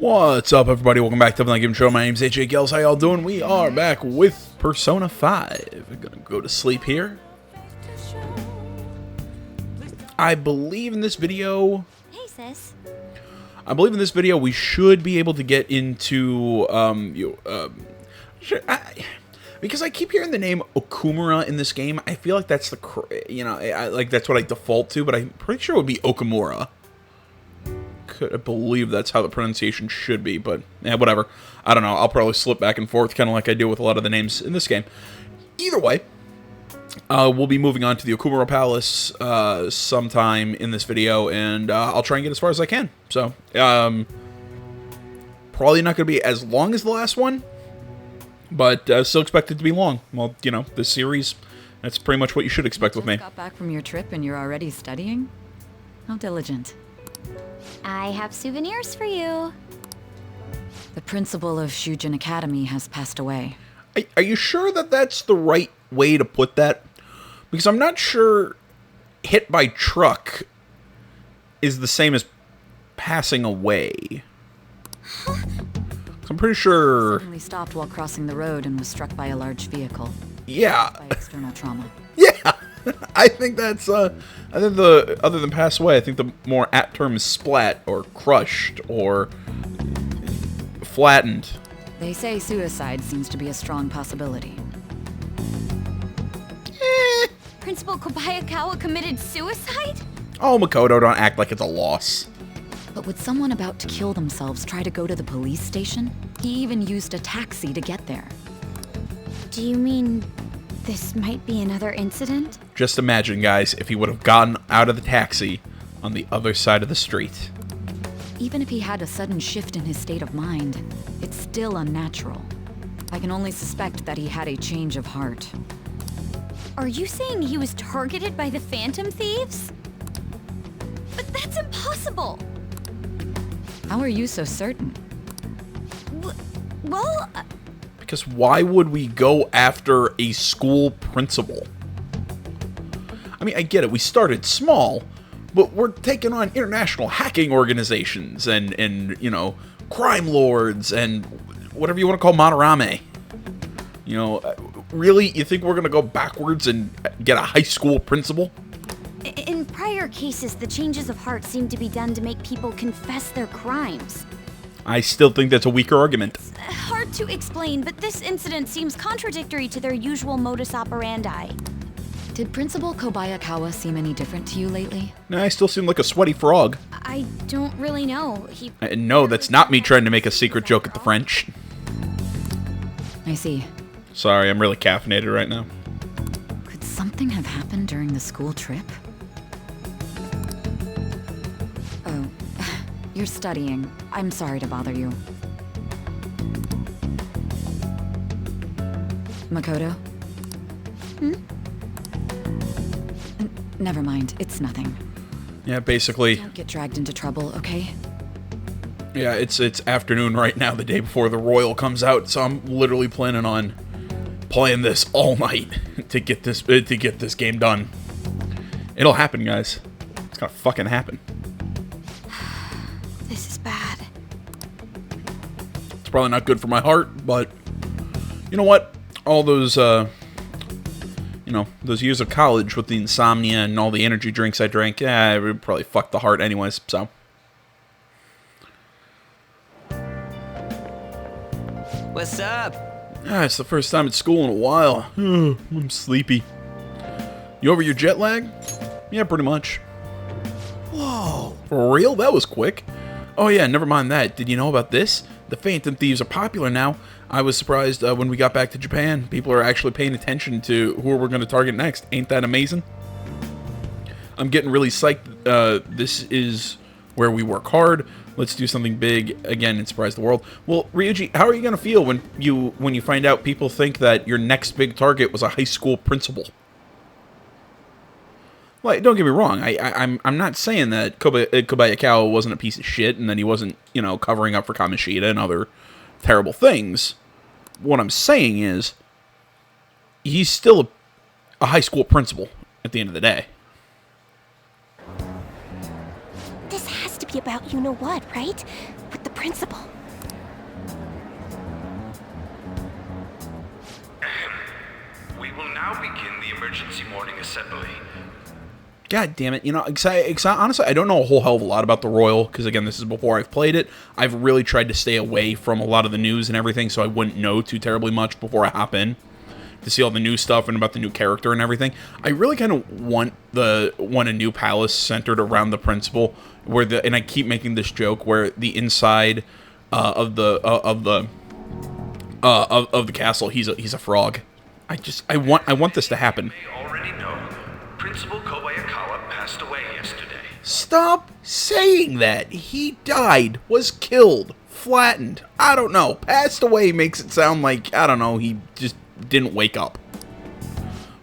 What's up, everybody? Welcome back to the Game Show. My name's AJ Gels. How y'all doing? We are back with Persona 5. We're gonna go to sleep here. I believe in this video... Hey, sis. I believe in this video we should be able to get into, because I keep hearing the name Okumura in this game. I feel like that's the, that's what I default to, but I'm pretty sure it would be Okumura. I believe that's how the pronunciation should be, but yeah, whatever. I don't know. I'll probably slip back and forth, kind of like I do with a lot of the names in this game. Either way, we'll be moving on to the Okumura Palace sometime in this video, and I'll try and get as far as I can. So, probably not going to be as long as the last one, but still expect it to be long. Well, you know, this series, that's pretty much what you should expect with me. Got back from your trip and you're already studying? How diligent. I have souvenirs for you. The principal of Shujin Academy has passed away. Are you sure that that's the right way to put that? Because I'm not sure hit by truck is the same as passing away. I'm pretty sure... Suddenly stopped while crossing the road and was struck by a large vehicle. Yeah. By external trauma. Yeah. I think that's, I think other than pass away, I think the more apt term is splat, or crushed, or flattened. They say suicide seems to be a strong possibility. Principal Kobayakawa committed suicide? Oh, Makoto, don't act like it's a loss. But would someone about to kill themselves try to go to the police station? He even used a taxi to get there. Do you mean this might be another incident? Just imagine, guys, if he would have gotten out of the taxi on the other side of the street. Even if he had a sudden shift in his state of mind, it's still unnatural. I can only suspect that he had a change of heart. Are you saying he was targeted by the Phantom Thieves? But that's impossible! How are you so certain? Well... Because why would we go after a school principal? I mean, I get it, we started small, but we're taking on international hacking organizations and you know, crime lords and whatever you want to call Madarame. You know, really, you think we're going to go backwards and get a high school principal? In prior cases, the changes of heart seem to be done to make people confess their crimes. I still think that's a weaker argument. It's hard to explain, but this incident seems contradictory to their usual modus operandi. Did Principal Kobayakawa seem any different to you lately? Nah, I still seem like a sweaty frog. I don't really know. No, that's not me trying to make a secret joke at the French. I see. Sorry, I'm really caffeinated right now. Could something have happened during the school trip? Oh, you're studying. I'm sorry to bother you. Makoto? Never mind, it's nothing. Yeah, basically. Don't get dragged into trouble, okay? Yeah, it's afternoon right now, the day before the Royal comes out, so I'm literally planning on playing this all night to get this game done. It'll happen, guys. It's gonna fucking happen. This is bad. It's probably not good for my heart, but you know what? All those those years of college with the insomnia and all the energy drinks I drank, yeah, it would probably fuck the heart anyways, so. What's up? Ah, it's the first time at school in a while. I'm sleepy. You over your jet lag? Yeah, pretty much. Whoa. For real? That was quick. Oh yeah, never mind that. Did you know about this? The Phantom Thieves are popular now. I was surprised when we got back to Japan. People are actually paying attention to who we're going to target next. Ain't that amazing? I'm getting really psyched. This is where we work hard. Let's do something big again and surprise the world. Well, Ryuji, how are you going to feel when you find out people think that your next big target was a high school principal? Like, don't get me wrong. I'm not saying that Kobayakawa wasn't a piece of shit and that he wasn't, you know, covering up for Kamoshida and other terrible things. What I'm saying is, he's still a high school principal at the end of the day. This has to be about you-know-what, right? With the principal. now begin the emergency morning assembly. God damn it. You know, honestly, I don't know a whole hell of a lot about the Royal, because again, this is before I've played it. I've really tried to stay away from a lot of the news and everything, so I wouldn't know too terribly much before I hop in to see all the new stuff and about the new character and everything. I really kind of want a new palace centered around the principal, and I keep making this joke where the inside of the castle, he's a frog. I want this to happen. You may already know, Principal Kobayakawa passed away yesterday. Stop saying that. He died, was killed, flattened. I don't know. Passed away makes it sound like, I don't know, he just didn't wake up.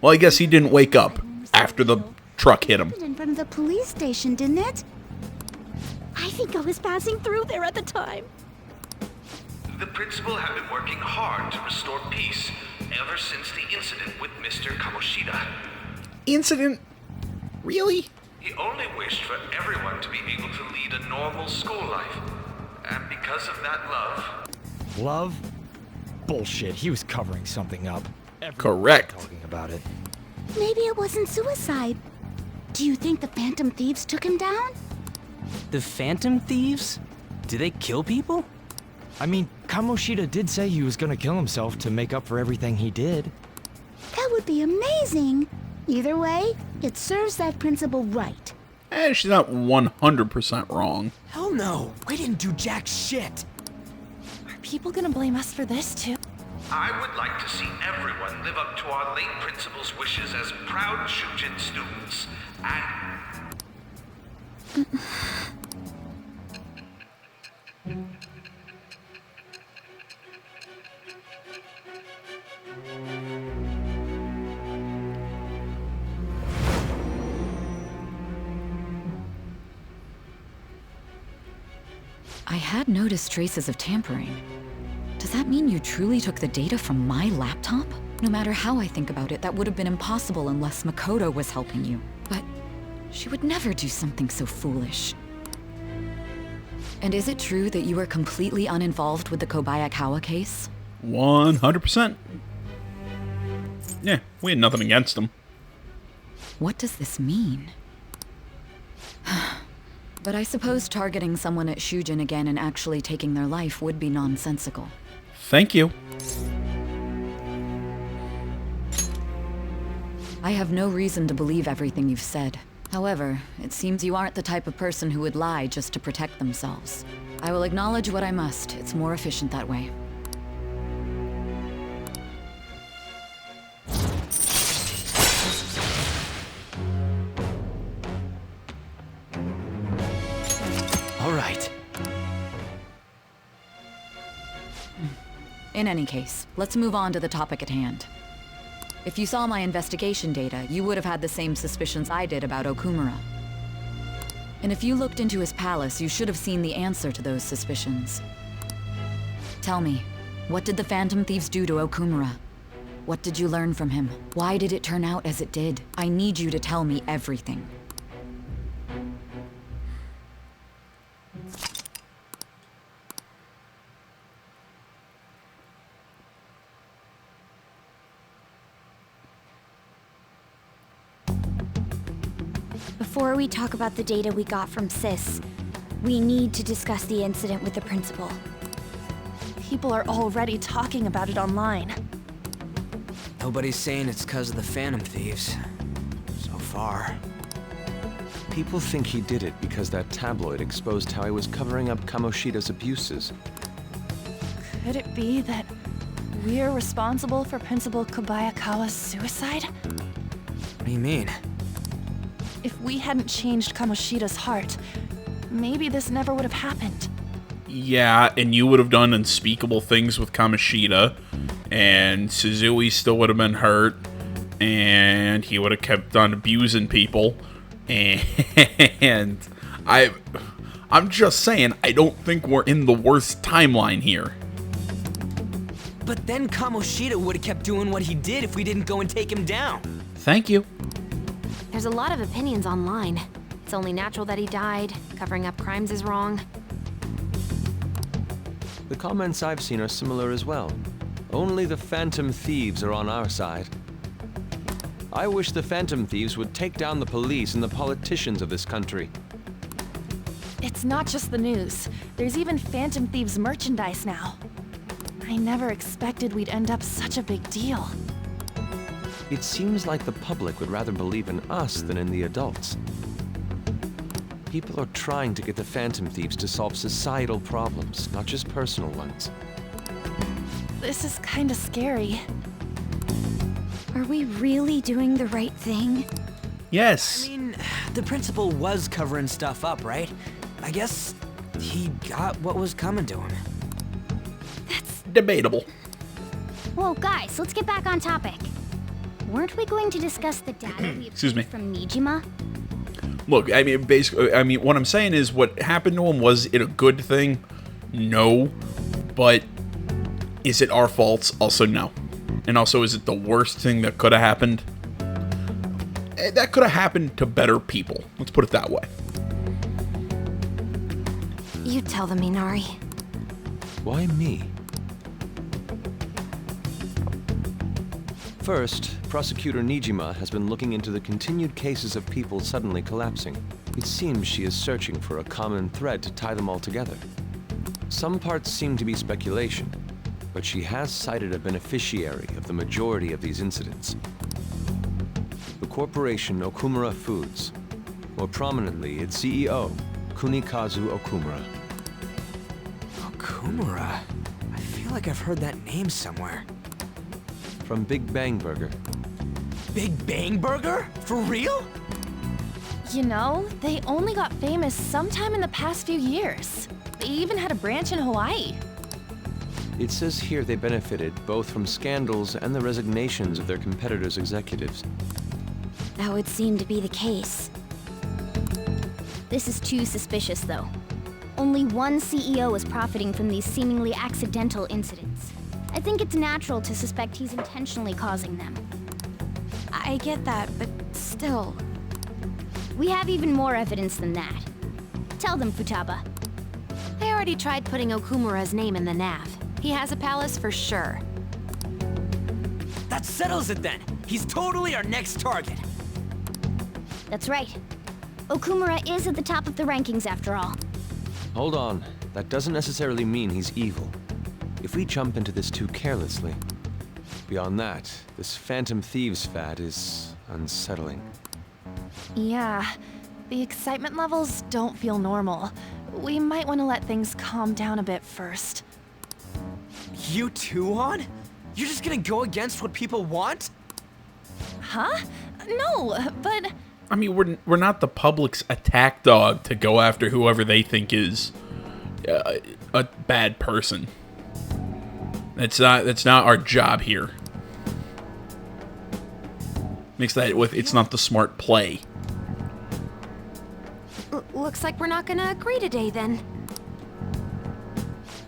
Well, I guess he didn't wake up after the truck hit him. In front of the police station, didn't it? I think I was passing through there at the time. The principal had been working hard to restore peace ever since the incident with Mr. Kamoshida. Incident? Really? He only wished for everyone to be able to lead a normal school life. And because of that love... Love? Bullshit, he was covering something up. Everyone Correct. was talking about it. Maybe it wasn't suicide. Do you think the Phantom Thieves took him down? The Phantom Thieves? Do they kill people? I mean, Kamoshida did say he was gonna kill himself to make up for everything he did. That would be amazing. Either way, it serves that principal right. She's not 100% wrong. Hell no! We didn't do jack shit! Are people gonna blame us for this too? I would like to see everyone live up to our late principal's wishes as proud Shujin students. And... I had noticed traces of tampering. Does that mean you truly took the data from my laptop? No matter how I think about it, that would have been impossible unless Makoto was helping you. But she would never do something so foolish. And is it true that you were completely uninvolved with the Kobayakawa case? 100%. Yeah, we had nothing against him. What does this mean? But I suppose targeting someone at Shujin again and actually taking their life would be nonsensical. Thank you. I have no reason to believe everything you've said. However, it seems you aren't the type of person who would lie just to protect themselves. I will acknowledge what I must. It's more efficient that way. All right. In any case, let's move on to the topic at hand. If you saw my investigation data, you would have had the same suspicions I did about Okumura. And if you looked into his palace, you should have seen the answer to those suspicions. Tell me, what did the Phantom Thieves do to Okumura? What did you learn from him? Why did it turn out as it did? I need you to tell me everything. Before we talk about the data we got from Sis, we need to discuss the incident with the principal. People are already talking about it online. Nobody's saying it's because of the Phantom Thieves. So far. People think he did it because that tabloid exposed how he was covering up Kamoshida's abuses. Could it be that we're responsible for Principal Kobayakawa's suicide? What do you mean? If we hadn't changed Kamoshida's heart, maybe this never would have happened. Yeah, and you would have done unspeakable things with Kamoshida, and Suzui still would have been hurt, and he would have kept on abusing people, and I'm just saying, I don't think we're in the worst timeline here. But then Kamoshida would have kept doing what he did if we didn't go and take him down. Thank you. There's a lot of opinions online. It's only natural that he died. Covering up crimes is wrong. The comments I've seen are similar as well. Only the Phantom Thieves are on our side. I wish the Phantom Thieves would take down the police and the politicians of this country. It's not just the news. There's even Phantom Thieves merchandise now. I never expected we'd end up such a big deal. It seems like the public would rather believe in us than in the adults. People are trying to get the Phantom Thieves to solve societal problems, not just personal ones. This is kinda scary. Are we really doing the right thing? Yes. I mean, the principal was covering stuff up, right? I guess he got what was coming to him. Debatable. Whoa, guys, let's get back on topic. Weren't we going to discuss the data we Excuse me. obtained from Nijima? Look, I mean, basically, what I'm saying is, what happened to him, was it a good thing? No. But is it our fault? Also, no. And also, is it the worst thing that could have happened? That could have happened to better people. Let's put it that way. You tell them, Minari. Why me? First, Prosecutor Nijima has been looking into the continued cases of people suddenly collapsing. It seems she is searching for a common thread to tie them all together. Some parts seem to be speculation, but she has cited a beneficiary of the majority of these incidents. The corporation Okumura Foods, more prominently its CEO, Kunikazu Okumura. Okumura? I feel like I've heard that name somewhere. From Big Bang Burger. Big Bang Burger? For real? You know, they only got famous sometime in the past few years. They even had a branch in Hawaii. It says here they benefited both from scandals and the resignations of their competitors' executives. That would seem to be the case. This is too suspicious, though. Only one CEO is profiting from these seemingly accidental incidents. I think it's natural to suspect he's intentionally causing them. I get that, but still... We have even more evidence than that. Tell them, Futaba. I already tried putting Okumura's name in the nav. He has a palace for sure. That settles it then. He's totally our next target. That's right. Okumura is at the top of the rankings after all. Hold on. That doesn't necessarily mean he's evil. If we jump into this too carelessly. Beyond that, this Phantom Thieves fad is unsettling. Yeah, the excitement levels don't feel normal. We might want to let things calm down a bit first. You too, Han? You're just gonna go against what people want? Huh? No, but... I mean, we're not the public's attack dog to go after whoever they think is a bad person. That's not our job here. Makes that it's not the smart play. Looks like we're not gonna agree today, then.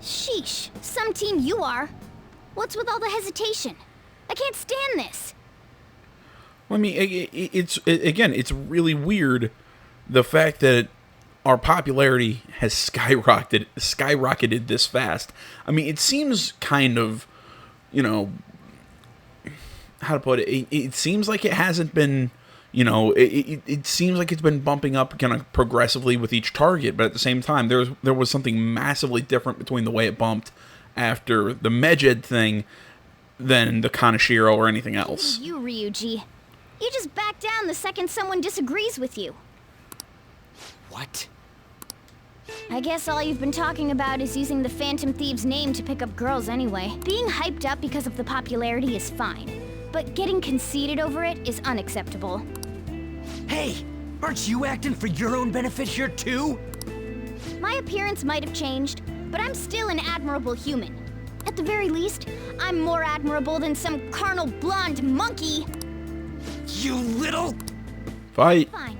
Sheesh, some team you are. What's with all the hesitation? I can't stand this. I mean, it's really weird, the fact that our popularity has skyrocketed this fast. I mean, it seems kind of, you know, how to put it, it seems like it hasn't been, you know, it seems like it's been bumping up kind of progressively with each target, but at the same time, there was something massively different between the way it bumped after the Medjed thing than the Kaneshiro or anything else. You, Ryuji. You just back down the second someone disagrees with you. What? I guess all you've been talking about is using the Phantom Thieves' name to pick up girls anyway. Being hyped up because of the popularity is fine, but getting conceited over it is unacceptable. Hey, aren't you acting for your own benefit here too? My appearance might have changed, but I'm still an admirable human. At the very least, I'm more admirable than some carnal blonde monkey. You little... Fight. Fine.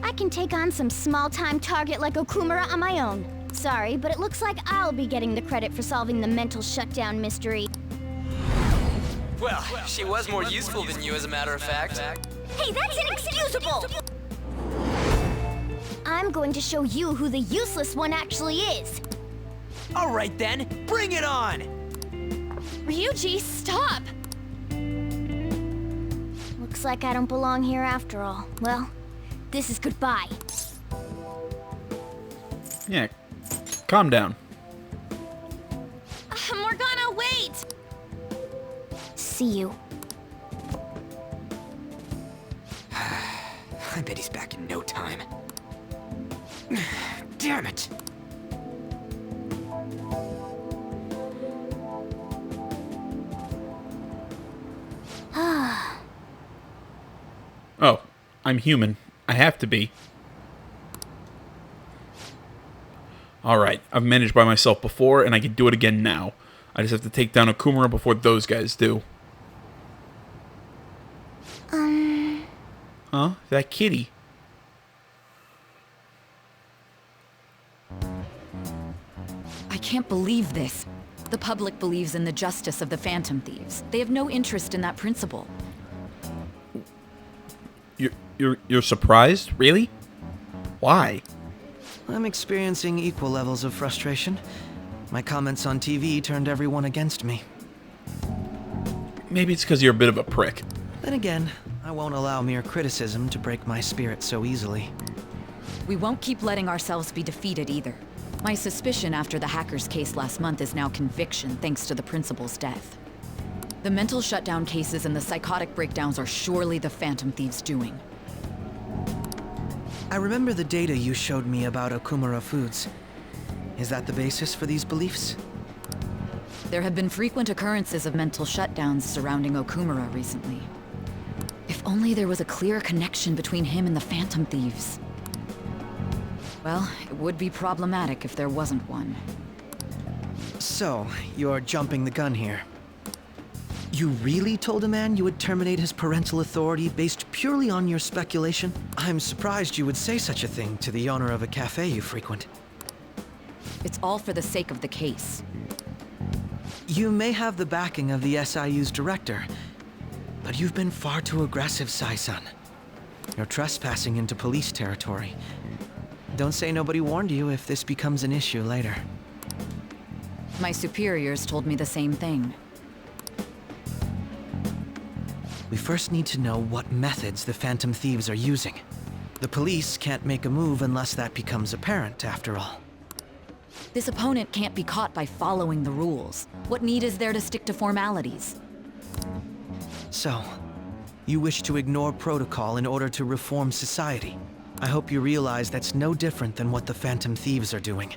I can take on some small-time target like Okumura on my own. Sorry, but it looks like I'll be getting the credit for solving the mental shutdown mystery. Well, she was more useful than you, as a matter of fact. Hey, that's inexcusable! I'm going to show you who the useless one actually is. All right then, bring it on! Ryuji, stop! Looks like I don't belong here after all. Well, this is goodbye. Yeah, calm down. Morgana, wait! See you. I bet he's back in no time. Damn it! Oh, I'm human. I have to be. Alright, I've managed by myself before, and I can do it again now. I just have to take down Okumura before those guys do. Huh? That kitty. I can't believe this. The public believes in the justice of the Phantom Thieves. They have no interest in that principle. You're surprised? Really? Why? I'm experiencing equal levels of frustration. My comments on TV turned everyone against me. Maybe it's because you're a bit of a prick. Then again, I won't allow mere criticism to break my spirit so easily. We won't keep letting ourselves be defeated either. My suspicion after the hackers case last month is now conviction thanks to the principal's death. The mental shutdown cases and the psychotic breakdowns are surely the Phantom Thieves' doing. I remember the data you showed me about Okumura Foods. Is that the basis for these beliefs? There have been frequent occurrences of mental shutdowns surrounding Okumura recently. If only there was a clear connection between him and the Phantom Thieves. Well, it would be problematic if there wasn't one. So, you're jumping the gun here. You really told a man you would terminate his parental authority based purely on your speculation? I'm surprised you would say such a thing to the owner of a cafe you frequent. It's all for the sake of the case. You may have the backing of the SIU's director, but you've been far too aggressive, Sai-san. You're trespassing into police territory. Don't say nobody warned you if this becomes an issue later. My superiors told me the same thing. We first need to know what methods the Phantom Thieves are using. The police can't make a move unless that becomes apparent, after all. This opponent can't be caught by following the rules. What need is there to stick to formalities? So, you wish to ignore protocol in order to reform society. I hope you realize that's no different than what the Phantom Thieves are doing.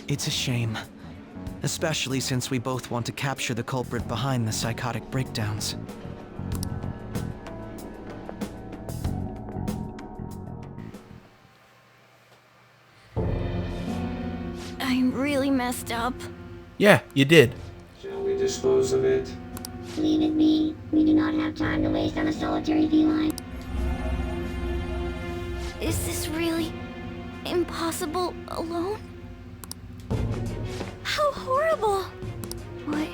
It's a shame. Especially since we both want to capture the culprit behind the psychotic breakdowns. I really messed up. Yeah, you did. Shall we dispose of it? Leave it be. We do not have time to waste on a solitary feline. Is this really impossible alone? How horrible! What?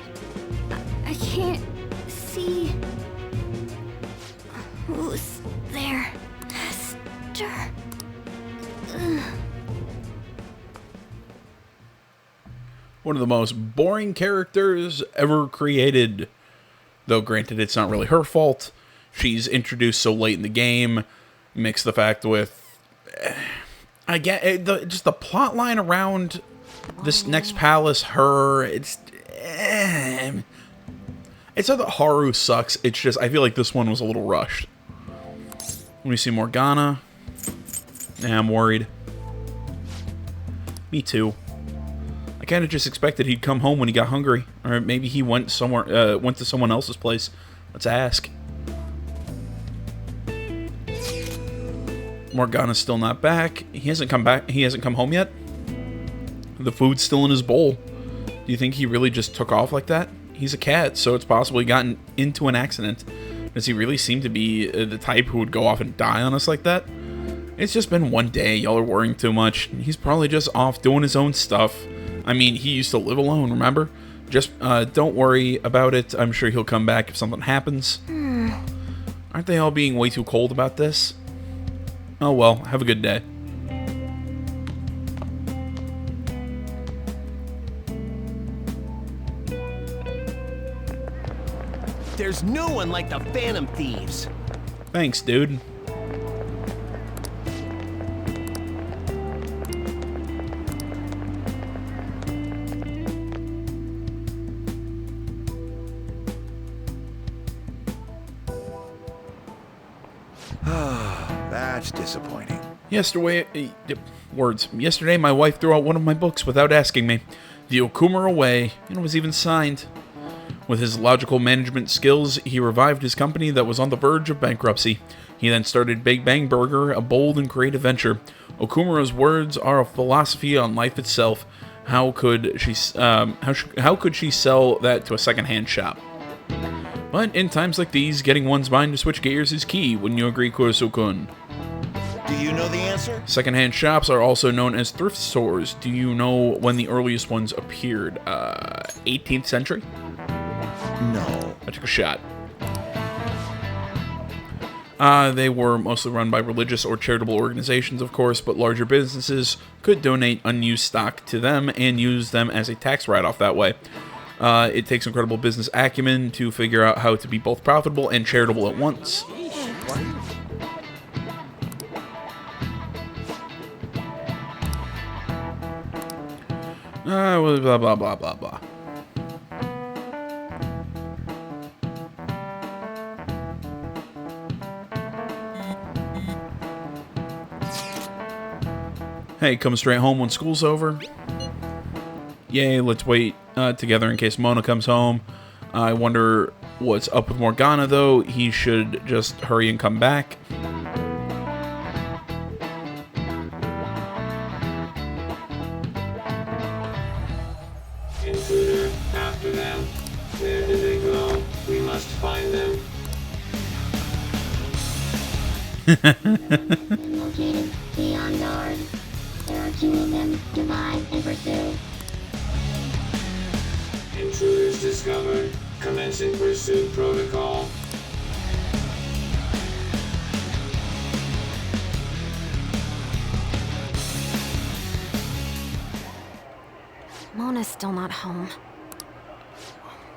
I can't see. Who's there? Esther. Ugh. One of the most boring characters ever created. Though granted, it's not really her fault. She's introduced so late in the game. Mix the fact with... I get it, just the plot line around this next palace, her, it's not that Haru sucks, it's just, I feel like this one was a little rushed. When we see Morgana, I'm worried. Me too. I kind of just expected he'd come home when he got hungry. Or maybe he went somewhere, went to someone else's place. Let's ask. Morgana's still not back. He hasn't come back. He hasn't come home yet. The food's still in his bowl. Do you think he really just took off like that? He's a cat, so it's possible he got into an accident. Does he really seem to be the type who would go off and die on us like that? It's just been one day. Y'all are worrying too much. He's probably just off doing his own stuff. I mean, he used to live alone, remember? Just don't worry about it. I'm sure he'll come back if something happens. Aren't they all being way too cold about this? Oh well, have a good day. There's no one like the Phantom Thieves. Thanks, dude. That's disappointing. Yesterday, my wife threw out one of my books without asking me. The Okumura Way, and it was even signed. With his logical management skills, he revived his company that was on the verge of bankruptcy. He then started Big Bang Burger, a bold and creative venture. Okumura's words are a philosophy on life itself. How could she sell that to a secondhand shop? But in times like these, getting one's mind to switch gears is key. Wouldn't you agree, Kurosu-kun? Do you know the answer? Secondhand shops are also known as thrift stores. Do you know when the earliest ones appeared? 18th century? No. I took a shot. They were mostly run by religious or charitable organizations, of course, but larger businesses could donate unused stock to them and use them as a tax write-off that way. It takes incredible business acumen to figure out how to be both profitable and charitable at once. Blah, blah, blah, blah, blah. Hey, come straight home when school's over. Yay, let's wait together in case Mona comes home. I wonder what's up with Morgana, though. He should just hurry and come back. Intruder, after them. Where did they go? We must find them. Located. Be on guard. There are 2 of them. Divide and pursue. Intruders discovered. Commencing pursuit protocol. Mona's still not home.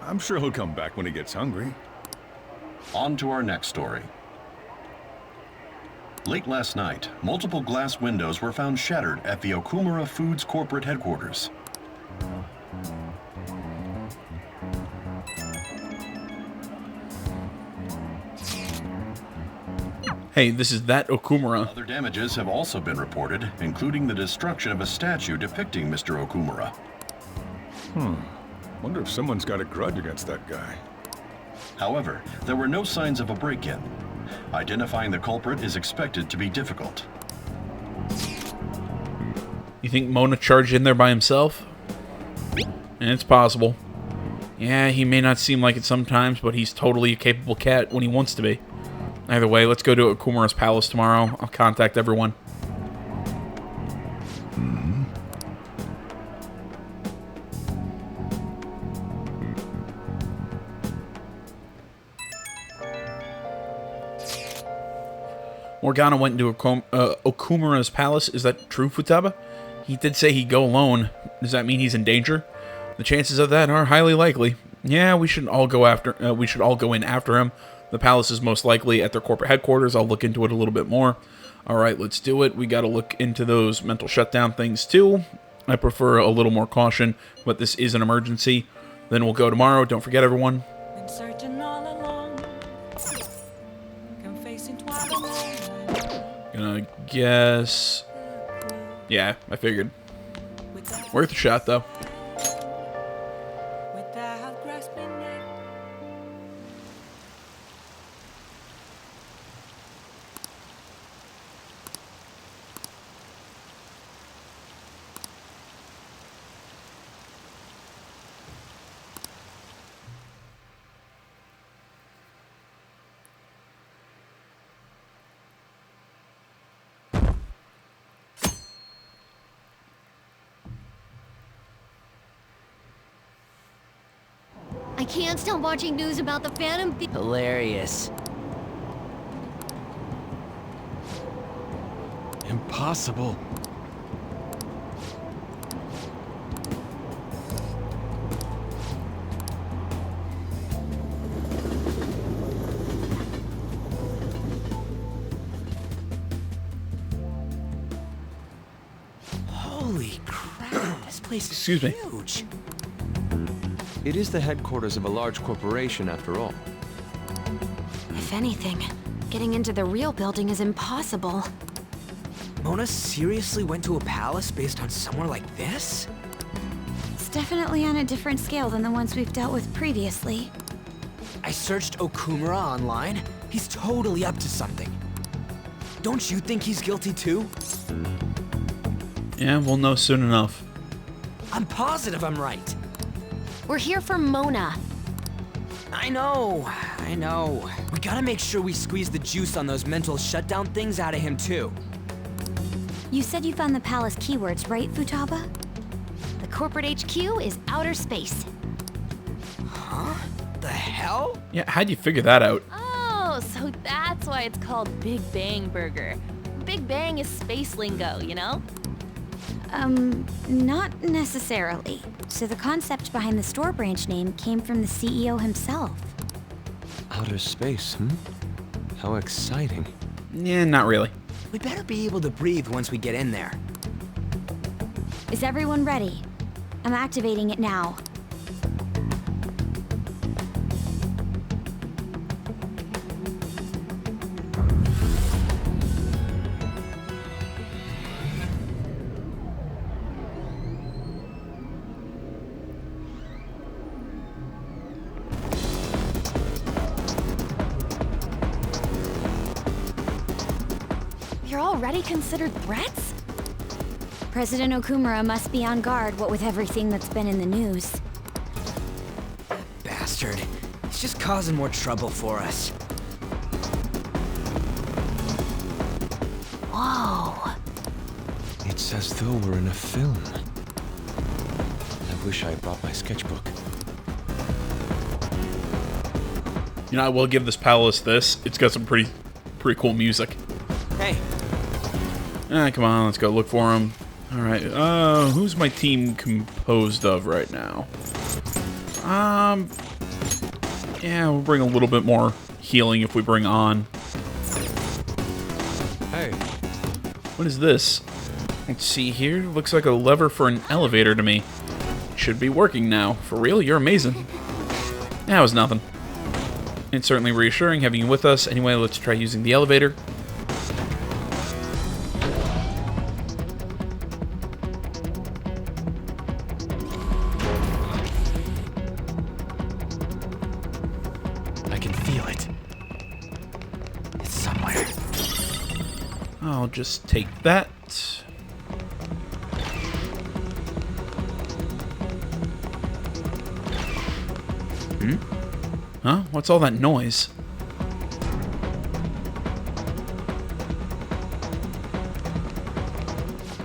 I'm sure he'll come back when he gets hungry. On to our next story. Late last night, multiple glass windows were found shattered at the Okumura Foods corporate headquarters. Hey, this is that Okumura. Other damages have also been reported, including the destruction of a statue depicting Mr. Okumura. Wonder if someone's got a grudge against that guy. However, there were no signs of a break-in. Identifying the culprit is expected to be difficult. You think Mona charged in there by himself? And it's possible. Yeah, he may not seem like it sometimes, but he's totally a capable cat when he wants to be. Either way, let's go to Okumura's palace tomorrow. I'll contact everyone. Morgana went into Okumura's palace. Is that true, Futaba? He did say he'd go alone. Does that mean he's in danger? The chances of that are highly likely. Yeah, we should all go in after him. The palace is most likely at their corporate headquarters. I'll look into it a little bit more. All right, let's do it. We got to look into those mental shutdown things too. I prefer a little more caution, but this is an emergency. Then we'll go tomorrow. Don't forget, everyone. Been searching all along. Confessing twice. Gonna guess. Yeah, I figured. Worth a shot, though. Without grasping it. I can't stop watching news about the Phantom Thieves. Hilarious. Impossible. place is Excuse me. huge. It is the headquarters of a large corporation, after all. If anything, getting into the real building is impossible. Mona seriously went to a palace based on somewhere like this? It's definitely on a different scale than the ones we've dealt with previously. I searched Okumura online. He's totally up to something. Don't you think he's guilty too? Yeah, we'll know soon enough. I'm positive I'm right. We're here for Mona. I know. We gotta make sure we squeeze the juice on those mental shutdown things out of him too. You said you found the palace keywords, right, Futaba? The corporate HQ is outer space. Huh? The hell? Yeah, how'd you figure that out? Oh, so that's why it's called Big Bang Burger. Big Bang is space lingo, you know? Not necessarily. So the concept behind the store branch name came from the CEO himself. Outer space, How exciting. Yeah, not really. We better be able to breathe once we get in there. Is everyone ready? I'm activating it now. You're already considered threats? President Okumura must be on guard, what with everything that's been in the news. Bastard. He's just causing more trouble for us. Whoa. It's as though we're in a film. I wish I had brought my sketchbook. You know, I will give this palace this. It's got some pretty cool music. Hey. Come on, let's go look for him. All right, who's my team composed of right now? Yeah, we'll bring a little bit more healing if we bring on. Hey. What is this? Let's see here. Looks like a lever for an elevator to me. Should be working now. For real? You're amazing. That was nothing. It's certainly reassuring having you with us. Anyway, let's try using the elevator. I can feel it. It's somewhere. I'll just take that. Huh? What's all that noise?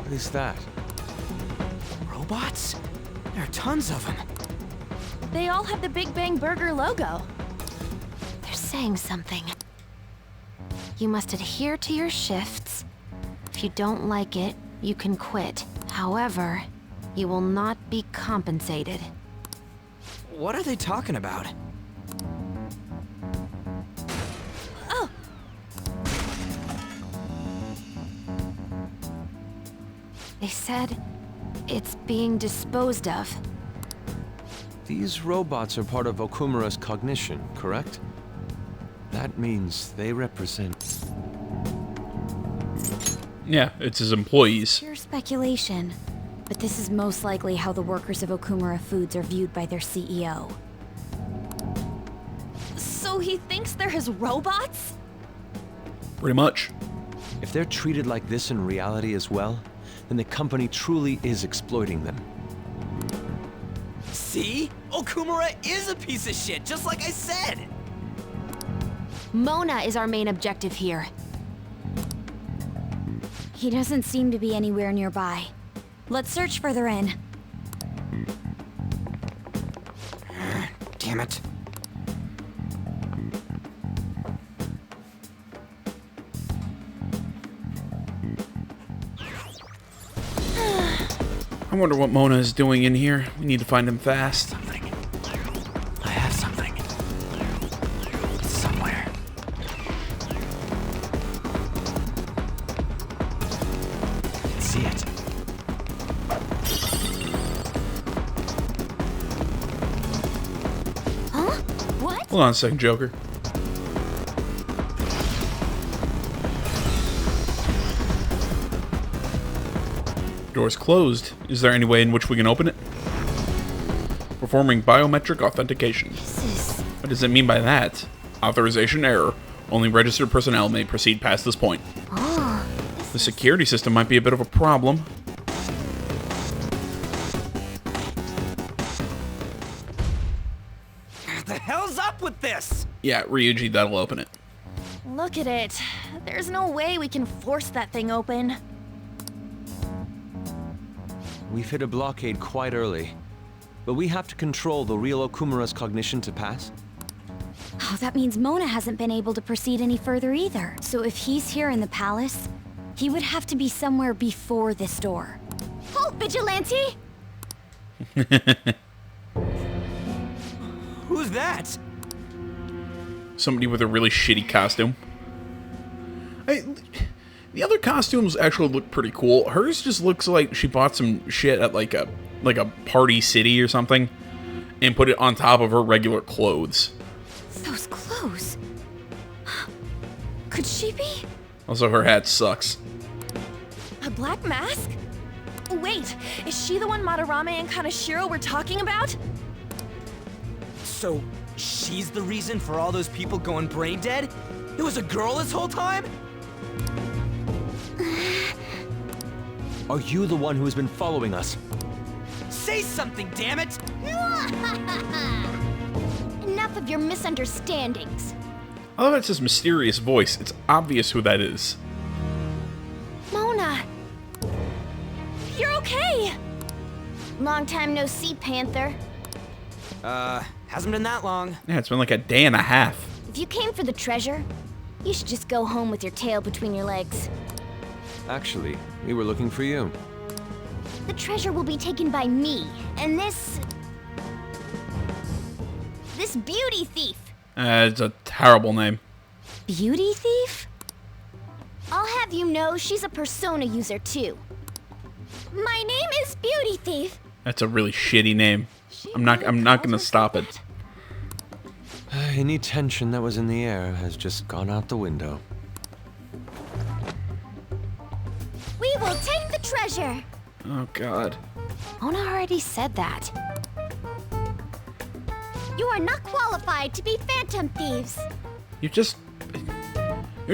What is that? Robots? There are tons of them. They all have the Big Bang Burger logo. They're saying something. You must adhere to your shifts. If you don't like it, you can quit. However, you will not be compensated. What are they talking about? Oh! They said it's being disposed of. These robots are part of Okumura's cognition, correct? That means they represent... Yeah, it's his employees. Pure speculation, but this is most likely how the workers of Okumura Foods are viewed by their CEO. So he thinks they're his robots? Pretty much. If they're treated like this in reality as well, then the company truly is exploiting them. See? Okumura is a piece of shit, just like I said! Mona is our main objective here. He doesn't seem to be anywhere nearby. Let's search further in. Damn it. I wonder what Mona is doing in here. We need to find him fast. I have something. It's somewhere. I can see it. Hold on a second, Joker. Door's closed. Is there any way in which we can open it? Performing biometric authentication. What does it mean by that? Authorization error. Only registered personnel may proceed past this point. The security system might be a bit of a problem. What the hell's up with this? Yeah, Ryuji, that'll open it. Look at it. There's no way we can force that thing open. We've hit a blockade quite early, but we have to control the real Okumura's cognition to pass. Oh, that means Mona hasn't been able to proceed any further either. So if he's here in the palace, he would have to be somewhere before this door. Halt, Vigilante! Who's that? Somebody with a really shitty costume. The other costumes actually look pretty cool. Hers just looks like she bought some shit at like a Party City or something and put it on top of her regular clothes. Those clothes. Could she be? Also, her hat sucks. A black mask? Wait, is she the one Madarame and Kaneshiro were talking about? So, she's the reason for all those people going brain dead? It was a girl this whole time? Are you the one who has been following us? Say something, damn it! Enough of your misunderstandings. I love it's his mysterious voice. It's obvious who that is. Mona! You're okay! Long time no see, Panther. Hasn't been that long. Yeah, it's been like a day and a half. If you came for the treasure, you should just go home with your tail between your legs. Actually, we were looking for you. The treasure will be taken by me, and this beauty thief. It's a terrible name. Beauty thief? I'll have you know she's a Persona user too. My name is Beauty Thief. That's a really shitty name. I'm not gonna stop it. Any tension that was in the air has just gone out the window. We will take the treasure. Oh God. Mona already said that. You are not qualified to be Phantom Thieves. You're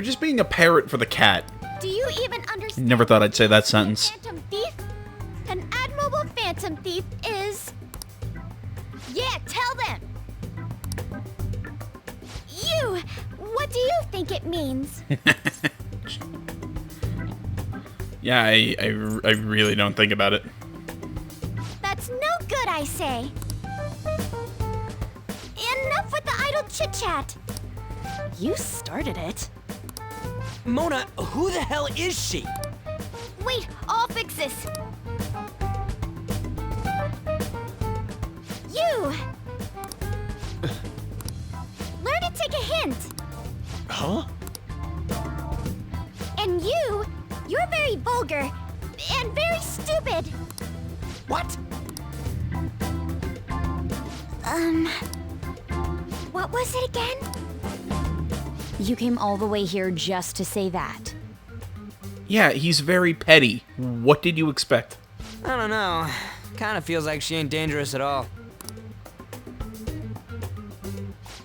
just being a parrot for the cat. Do you even understand? Never thought I'd say that sentence. Phantom Thief? An admirable Phantom Thief is... Yeah, tell them. You, what do you think it means? Yeah, I really don't think about it. That's no good, I say. Enough with the idle chit-chat. You started it. Mona, who the hell is she? Wait, I'll fix this. You! Learn to take a hint. Huh? And you're very vulgar and very stupid. What? What was it again? You came all the way here just to say that. Yeah, he's very petty. What did you expect? I don't know. Kinda feels like she ain't dangerous at all.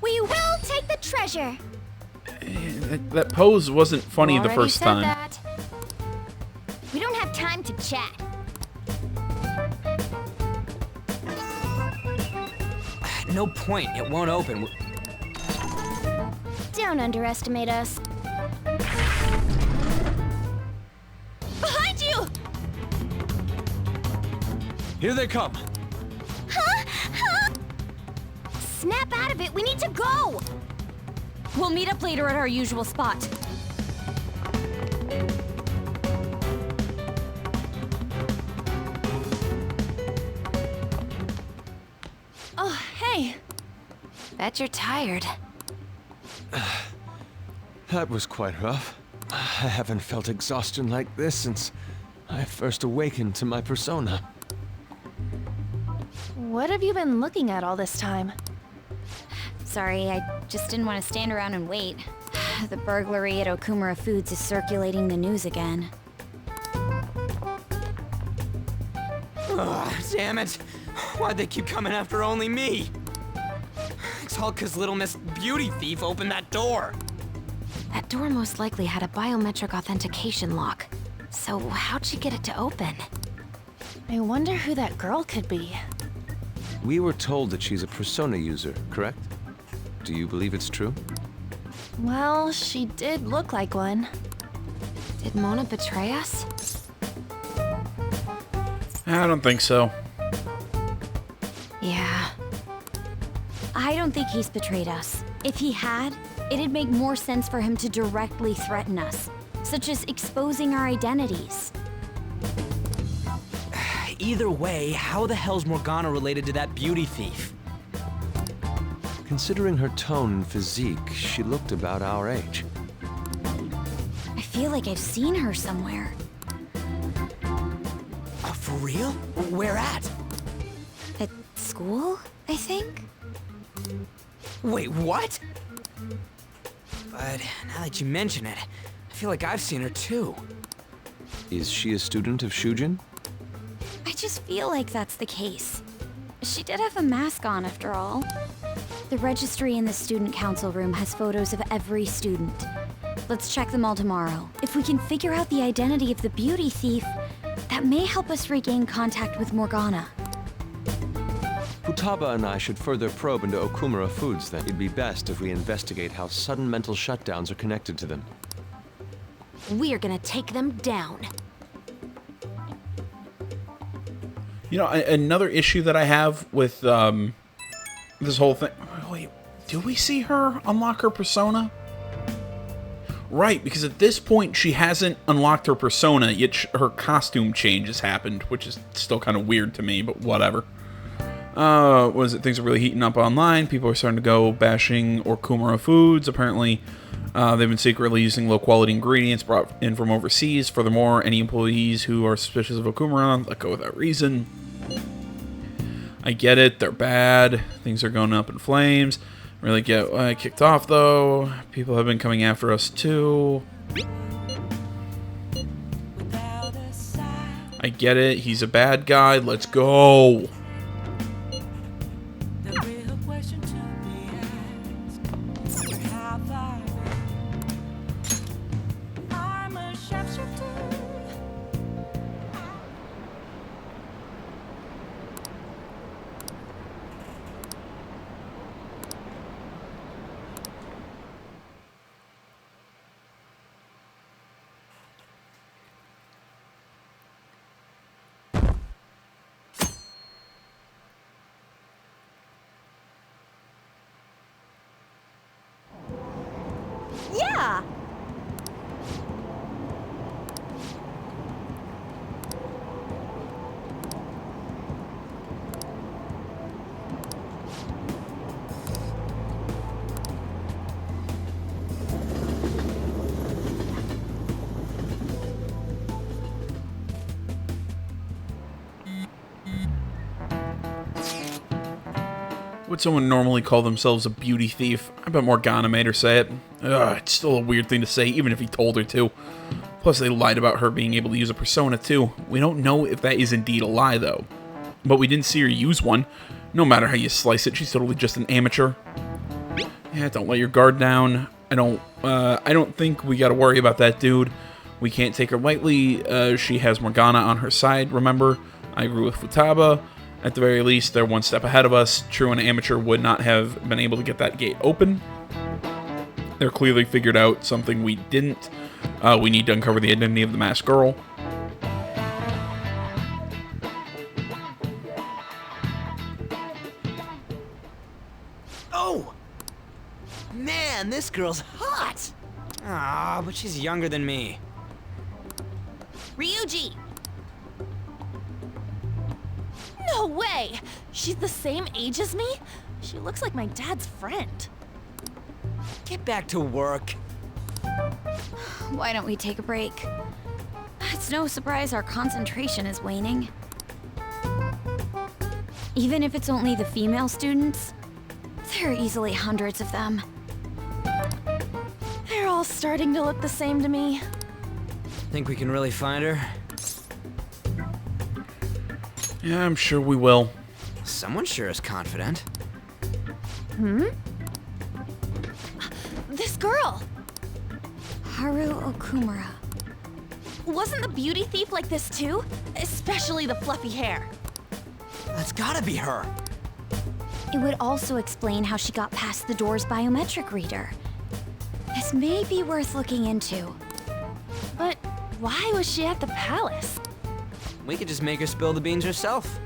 We will take the treasure. That pose wasn't funny the Already first said time. that. We don't have time to chat. No point. It won't open. Don't underestimate us. Behind you! Here they come. Huh? Snap out of it. We need to go. We'll meet up later at our usual spot. Oh, hey. Bet you're tired. That was quite rough. I haven't felt exhaustion like this since I first awakened to my persona. What have you been looking at all this time? Sorry, I just didn't want to stand around and wait. The burglary at Okumura Foods is circulating the news again. Ugh, damn it. Why'd they keep coming after only me? It's all 'cause Little Miss Beauty Thief opened that door. That door most likely had a biometric authentication lock. So how'd she get it to open? I wonder who that girl could be. We were told that she's a Persona user, correct? Do you believe it's true? Well, she did look like one. Did Mona betray us? I don't think so. Yeah. I don't think he's betrayed us. If he had, it'd make more sense for him to directly threaten us, such as exposing our identities. Either way, how the hell's Morgana related to that beauty thief? Considering her tone and physique, she looked about our age. I feel like I've seen her somewhere. For real? Where at? At school, I think? Wait, what? But now that you mention it, I feel like I've seen her too. Is she a student of Shujin? I just feel like that's the case. She did have a mask on, after all. The registry in the student council room has photos of every student. Let's check them all tomorrow. If we can figure out the identity of the beauty thief, that may help us regain contact with Morgana. Futaba and I should further probe into Okumura Foods then. It'd be best if we investigate how sudden mental shutdowns are connected to them. We're gonna take them down. You know, another issue that I have with this whole thing... Wait, do we see her unlock her persona? Right, because at this point she hasn't unlocked her persona, yet her costume change has happened, which is still kind of weird to me, but whatever. What is it? Things are really heating up online. People are starting to go bashing Okumura Foods. Apparently, they've been secretly using low-quality ingredients brought in from overseas. Furthermore, any employees who are suspicious of Okumura let go without reason. I get it. They're bad. Things are going up in flames. Really get kicked off, though. People have been coming after us, too. I get it. He's a bad guy. Let's go. Yeah! Would someone normally call themselves a beauty thief? I bet Morgana made her say it. Ugh, it's still a weird thing to say, even if he told her to. Plus, they lied about her being able to use a persona, too. We don't know if that is indeed a lie, though. But we didn't see her use one. No matter how you slice it, she's totally just an amateur. Yeah, don't let your guard down. I don't think we gotta worry about that dude. We can't take her lightly. She has Morgana on her side, remember? I agree with Futaba. At the very least, they're one step ahead of us. True, an amateur would not have been able to get that gate open. They're clearly figured out something we didn't. We need to uncover the identity of the masked girl. Oh! Man, this girl's hot! Ah, but she's younger than me. Ryuji! No way! She's the same age as me? She looks like my dad's friend. Get back to work. Why don't we take a break? It's no surprise our concentration is waning. Even if it's only the female students, There are easily hundreds of them. They're all starting to look the same to me. Think we can really find her? Yeah, I'm sure we will. Someone sure is confident. This girl! Haru Okumura. Wasn't the beauty thief like this too? Especially the fluffy hair. That's gotta be her. It would also explain how she got past the door's biometric reader. This may be worth looking into. But why was she at the palace? We could just make her spill the beans herself.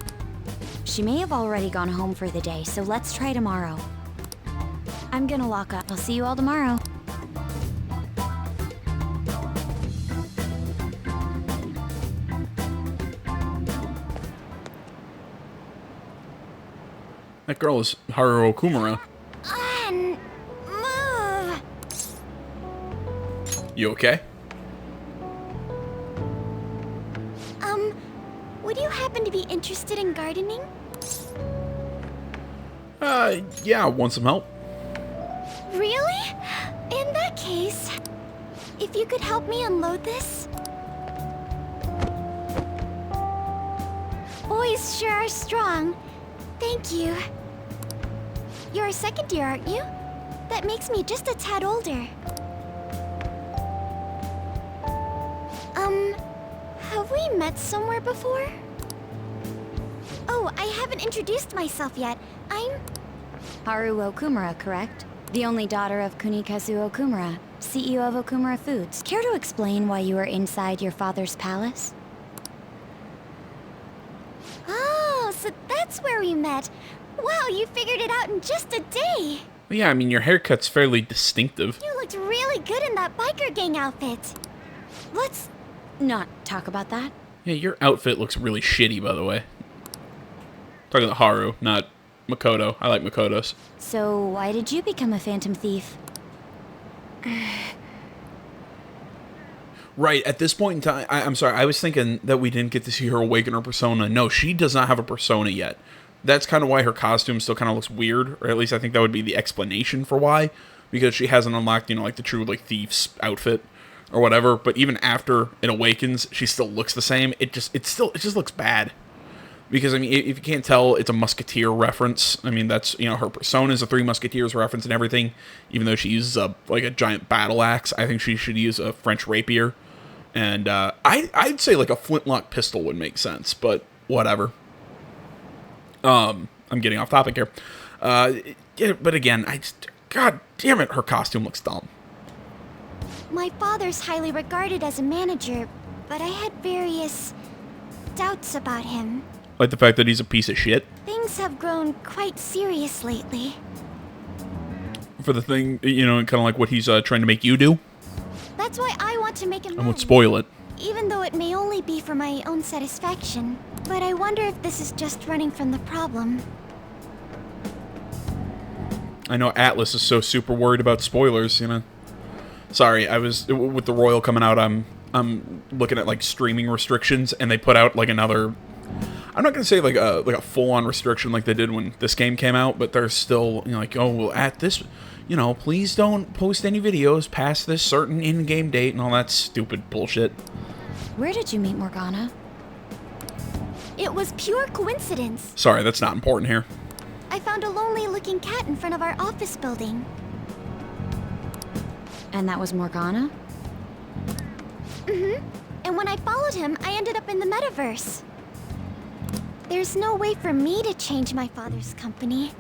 She may have already gone home for the day, so let's try tomorrow. I'm gonna lock up. I'll see you all tomorrow. That girl is Haru Okumura. Move! You okay? Would you happen to be interested in gardening? Yeah, want some help? Really? In that case, if you could help me unload this? Boys sure are strong. Thank you. You're a second year, aren't you? That makes me just a tad older. Have we met somewhere before? Oh, I haven't introduced myself yet. I'm... Haru Okumura, correct? The only daughter of Kunikazu Okumura, CEO of Okumura Foods. Care to explain why you were inside your father's palace? Oh, so that's where we met. Wow, you figured it out in just a day. Well, yeah, I mean, your haircut's fairly distinctive. You looked really good in that biker gang outfit. Let's not talk about that. Yeah, your outfit looks really shitty, by the way. Talking to Haru, not Makoto. I like Makoto's. So, why did you become a phantom thief? Right, at this point in time, I'm sorry, I was thinking that we didn't get to see her awaken her persona. No, she does not have a persona yet. That's kind of why her costume still kind of looks weird, or at least I think that would be the explanation for why. Because she hasn't unlocked, you know, like the true, like, thief's outfit or whatever. But even after it awakens, she still looks the same. It just looks bad. Because, I mean, if you can't tell, it's a Musketeer reference. I mean, that's, you know, her persona is a Three Musketeers reference and everything. Even though she uses, like, a giant battle axe, I think she should use a French rapier. And, I'd say, like, a flintlock pistol would make sense, but whatever. I'm getting off topic here. Yeah, but again, God damn it, her costume looks dumb. My father's highly regarded as a manager, but I had various doubts about him. Like the fact that he's a piece of shit. Things have grown quite serious lately. For the thing, you know, kind of like what he's trying to make you do. That's why I want to make I amends. won't spoil it. Even though it may only be for my own satisfaction. But I wonder if this is just running from the problem. I know Atlas is so super worried about spoilers, you know. Sorry, I was with the Royal coming out. I'm looking at like streaming restrictions, and they put out like another. I'm not gonna say like a full-on restriction like they did when this game came out, but they're still, you know, like, oh well, at this, you know, please don't post any videos past this certain in-game date and all that stupid bullshit. Where did you meet Morgana? It was pure coincidence. Sorry, that's not important here. I found a lonely-looking cat in front of our office building. And that was Morgana? Mm-hmm. And when I followed him, I ended up in the metaverse. There's no way for me to change my father's company.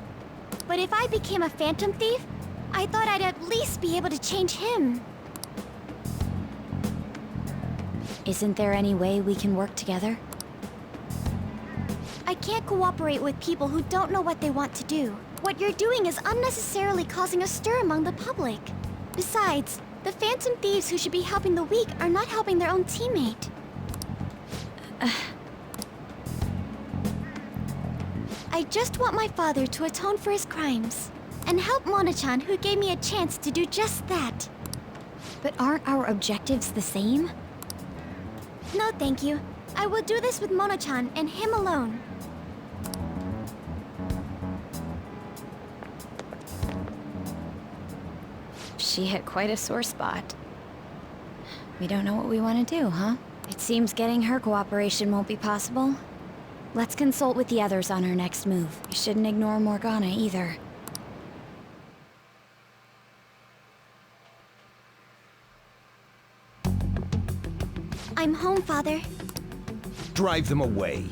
But if I became a phantom thief, I thought I'd at least be able to change him. Isn't there any way we can work together? I can't cooperate with people who don't know what they want to do. What you're doing is unnecessarily causing a stir among the public. Besides, the phantom thieves who should be helping the weak are not helping their own teammate. I just want my father to atone for his crimes, and help Mona-chan, who gave me a chance to do just that. But aren't our objectives the same? No, thank you. I will do this with Mona-chan and him alone. She hit quite a sore spot. We don't know what we want to do, huh? It seems getting her cooperation won't be possible. Let's consult with the others on our next move. We shouldn't ignore Morgana either. I'm home, Father. Drive them away.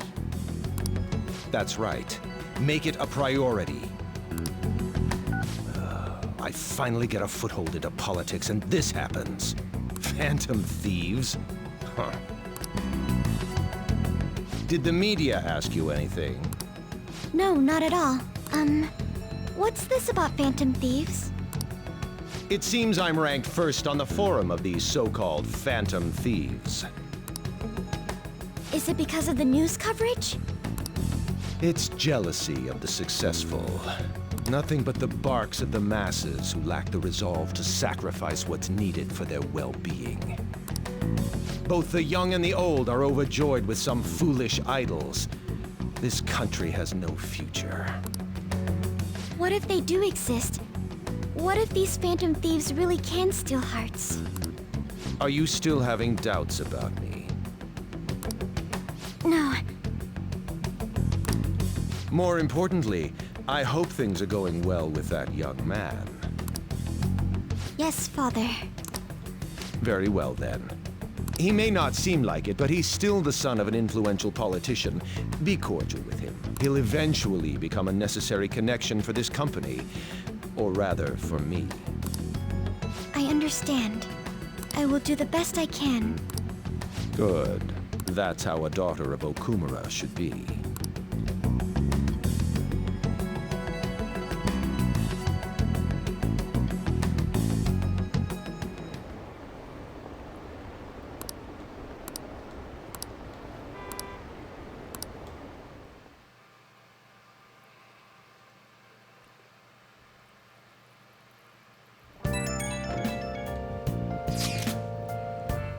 That's right. Make it a priority. I finally get a foothold into politics, and this happens. Phantom thieves? Huh. Did the media ask you anything? No, not at all. What's this about Phantom Thieves? It seems I'm ranked first on the forum of these so-called Phantom Thieves. Is it because of the news coverage? It's jealousy of the successful. Nothing but the barks of the masses who lack the resolve to sacrifice what's needed for their well-being. Both the young and the old are overjoyed with some foolish idols. This country has no future. What if they do exist? What if these Phantom Thieves really can steal hearts? Are you still having doubts about me? No. More importantly, I hope things are going well with that young man. Yes, Father. Very well, then. He may not seem like it, but he's still the son of an influential politician. Be cordial with him. He'll eventually become a necessary connection for this company. Or rather, for me. I understand. I will do the best I can. Good. That's how a daughter of Okumura should be.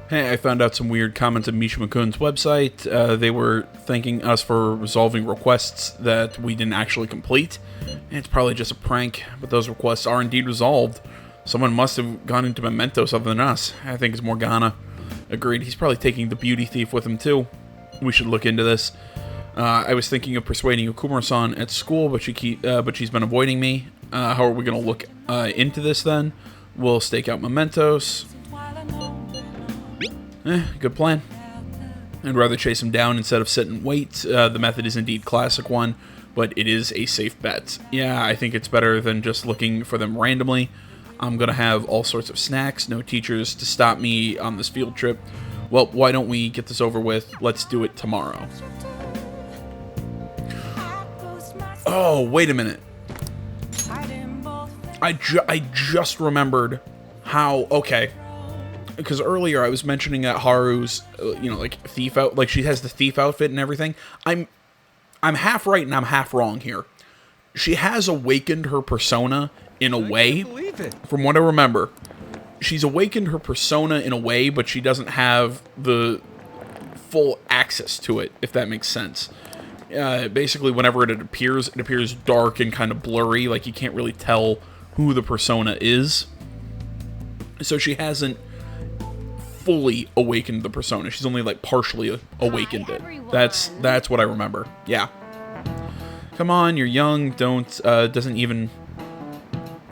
Hey, I found out some weird comments on Mishima-kun's website. They were thanking us for resolving requests that we didn't actually complete. It's probably just a prank, but those requests are indeed resolved. Someone must have gone into Mementos other than us. I think it's Morgana. Agreed, he's probably taking the beauty thief with him too. We should look into this. I was thinking of persuading Okumura-san at school, but she's been avoiding me. How are we going to look into this then? We'll stake out Mementos. Good plan. I'd rather chase him down instead of sit and wait. The method is indeed classic one, but it is a safe bet. Yeah, I think it's better than just looking for them randomly. I'm gonna have all sorts of snacks, no teachers to stop me on this field trip. Well, why don't we get this over with? Let's do it tomorrow. Oh, wait a minute. I just remembered how... Okay. Because earlier I was mentioning that Haru's, like thief out, like she has the thief outfit and everything. I'm half right and I'm half wrong here. She has awakened her persona in a way. From what I remember, she's awakened her persona in a way, but she doesn't have the full access to it, if that makes sense. Basically, whenever it appears dark and kind of blurry, like you can't really tell who the persona is. So she hasn't fully awakened the persona. She's only like partially awakened it. That's what I remember. Yeah. Come on, you're young. Doesn't even...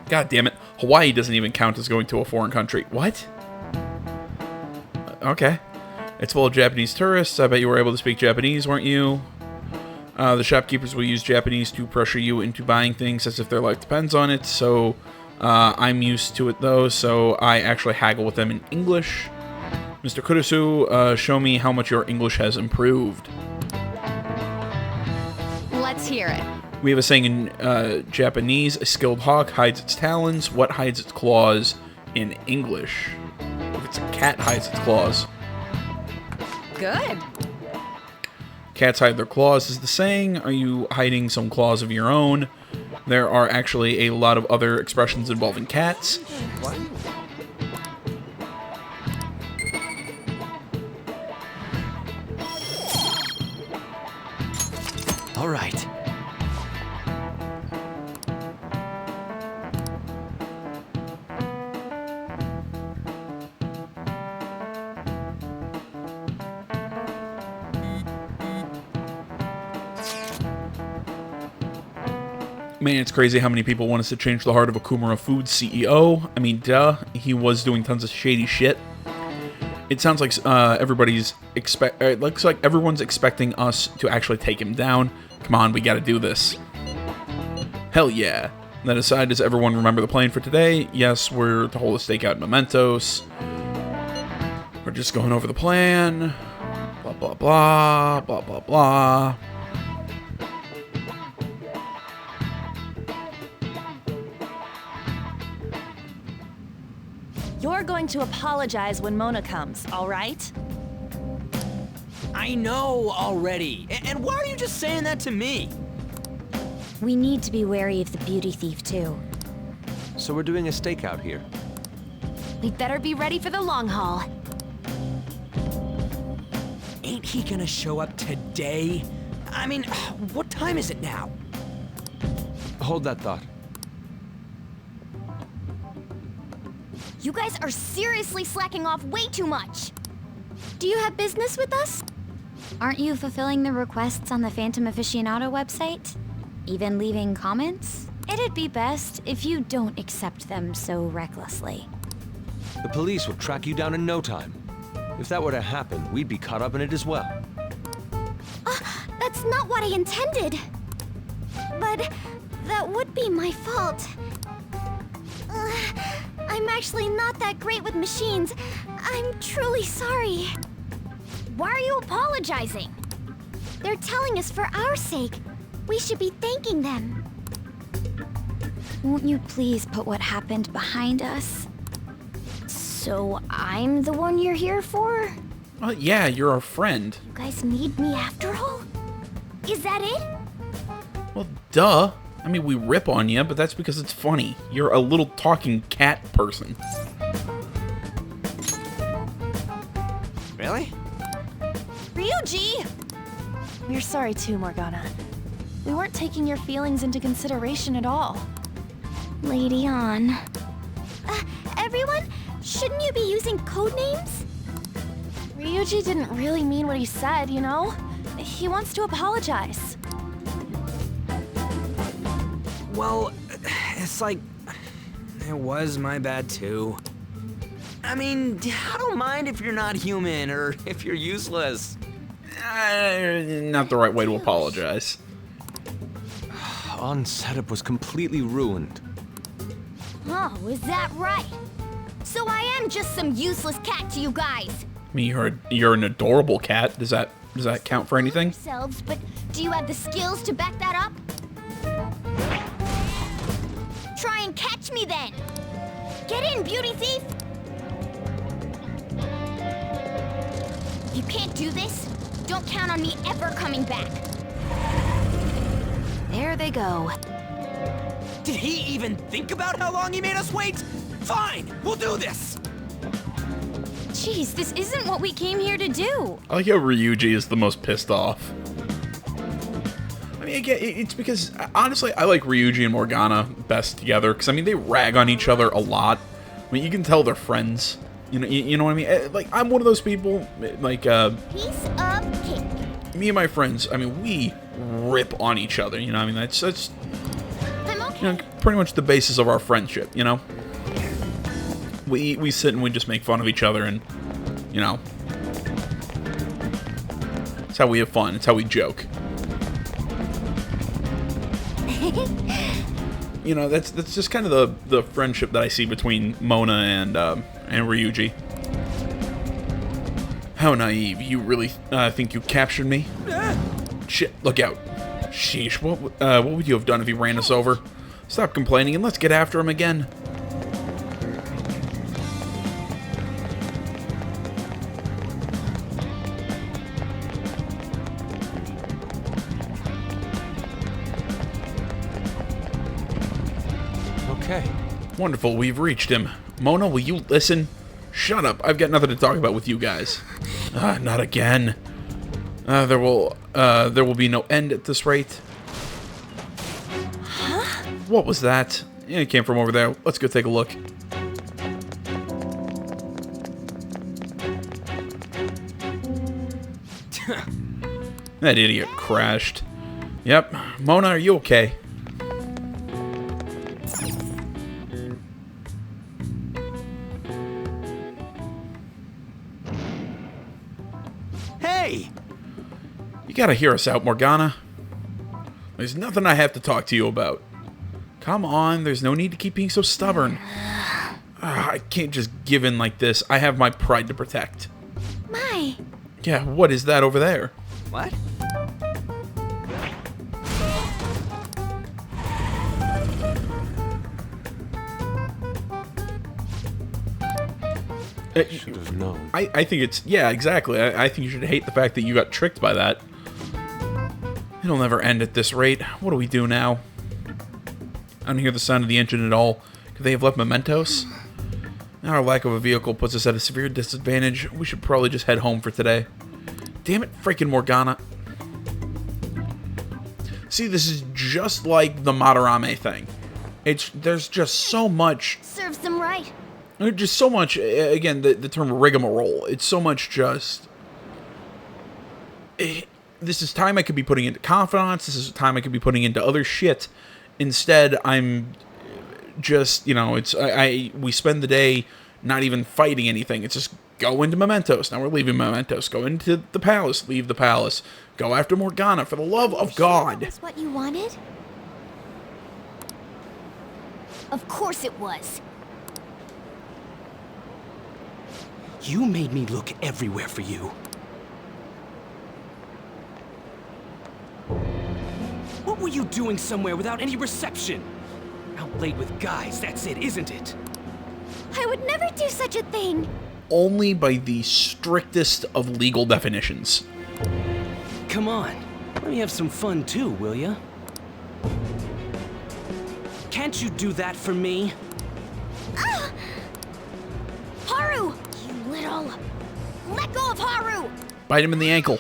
God damn it. Hawaii doesn't even count as going to a foreign country. What? Okay. It's full of Japanese tourists. I bet you were able to speak Japanese, weren't you? The shopkeepers will use Japanese to pressure you into buying things as if their life depends on it. So I'm used to it though, so I actually haggle with them in English. Mr. Kurusu, show me how much your English has improved. Let's hear it. We have a saying in Japanese, a skilled hawk hides its talons. What hides its claws in English? If it's a cat, hides its claws. Good. Cats hide their claws is the saying. Are you hiding some claws of your own? There are actually a lot of other expressions involving cats. What? All right. Man, it's crazy how many people want us to change the heart of Okumura Foods CEO. I mean, duh, he was doing tons of shady shit. It sounds like it looks like everyone's expecting us to actually take him down. Come on, we gotta do this. Hell yeah. That aside, does everyone remember the plan for today? Yes, we're to hold a stakeout in Mementos. We're just going over the plan. Blah, blah, blah, blah, blah, blah. You're going to apologize when Mona comes, all right? I know already. And why are you just saying that to me? We need to be wary of the beauty thief, too. So we're doing a stakeout here. We'd better be ready for the long haul. Ain't he gonna show up today? I mean, what time is it now? Hold that thought. You guys are seriously slacking off way too much. Do you have business with us? Aren't you fulfilling the requests on the Phantom Aficionado website? Even leaving comments? It'd be best if you don't accept them so recklessly. The police would track you down in no time. If that were to happen, we'd be caught up in it as well. That's not what I intended. But that would be my fault. I'm actually not that great with machines. I'm truly sorry. Why are you apologizing? They're telling us for our sake. We should be thanking them. Won't you please put what happened behind us? So I'm the one you're here for? Well, yeah, you're our friend. You guys need me after all? Is that it? Well, duh. I mean, we rip on you, but that's because it's funny. You're a little talking cat person. Really? Ryuji! We're sorry too, Morgana. We weren't taking your feelings into consideration at all. Lady On. Everyone, shouldn't you be using code names? Ryuji didn't really mean what he said, you know? He wants to apologize. Well, it's like, it was my bad too. I mean, I don't mind if you're not human or if you're useless. Not the right way to apologize. On setup was completely ruined. Oh, is that right? So I am just some useless cat to you guys. I mean, you're an adorable cat. Does that count for anything? Yourselves, but do you have the skills to back that up? Try and catch me then. Get in, beauty thief. If you can't do this, don't count on me ever coming back. There they go. Did he even think about how long he made us wait? Fine, we'll do this. Jeez, this isn't what we came here to do. I like how Ryuji is the most pissed off. I mean, again, it's because, honestly, I like Ryuji and Morgana best together, because, I mean, they rag on each other a lot. I mean, you can tell they're friends. You know what I mean? Like, I'm one of those people, like, Piece of cake. me and my friends, I mean, we rip on each other, you know what I mean? That's I'm okay. you know, pretty much the basis of our friendship, you know? We sit and we just make fun of each other and, you know, it's how we have fun. It's how we joke. You know, that's just kind of the friendship that I see between Mona and Ryuji. How naive. You really think you captured me? Shit, look out. Sheesh, what would you have done if he ran us over? Stop complaining and let's get after him again. Okay. Wonderful, we've reached him. Mona, will you listen? Shut up, I've got nothing to talk about with you guys. Not again. There will be no end at this rate. Huh? What was that? Yeah, it came from over there. Let's go take a look. That idiot crashed. Yep. Mona, are you okay? gotta hear us out, Morgana. There's nothing I have to talk to you about. Come on, there's no need to keep being so stubborn. I can't just give in like this. I have my pride to protect. My. Yeah, what is that over there? What? Should have known. I think it's... Yeah, exactly. I think you should hate the fact that you got tricked by that. It'll never end at this rate. What do we do now? I don't hear the sound of the engine at all. Could they have left mementos? Now our lack of a vehicle puts us at a severe disadvantage. We should probably just head home for today. Damn it, freaking Morgana. See, this is just like the Madarame thing. There's just so much... Serves them right. Just so much, again, the term rigmarole. It's so much just... This is time I could be putting into confidants. This is time I could be putting into other shit. Instead, I'm just, you know, we spend the day not even fighting anything. It's just go into Mementos. Now we're leaving Mementos. Go into the palace. Leave the palace. Go after Morgana, for the love of God. That's what you wanted? Of course it was. You made me look everywhere for you. What were you doing somewhere without any reception? Out late with guys, that's it, isn't it? I would never do such a thing. Only by the strictest of legal definitions. Come on, let me have some fun too, will ya? Can't you do that for me? Ah! Haru! You little... Let go of Haru! Bite him in the ankle.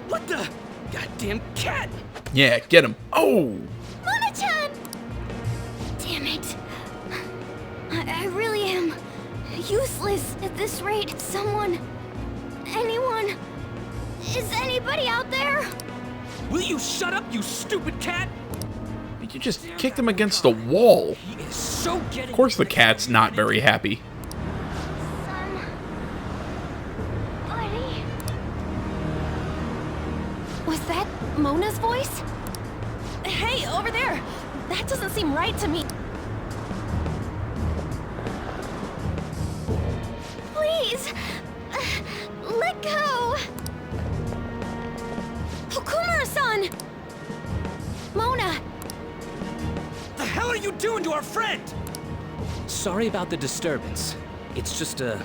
What the... Goddamn cat! Yeah, get him. Oh! Mona-chan! Damn it. I really am useless at this rate. Someone... Anyone... Is anybody out there? Will you shut up, you stupid cat? You just kicked him against the wall. He is so Of course the cat's not very happy. Buddy. Was that Mona's voice? Hey, over there! That doesn't seem right to me. Please! Let go! Okumura-san! Mona! The hell are you doing to our friend? Sorry about the disturbance. It's just a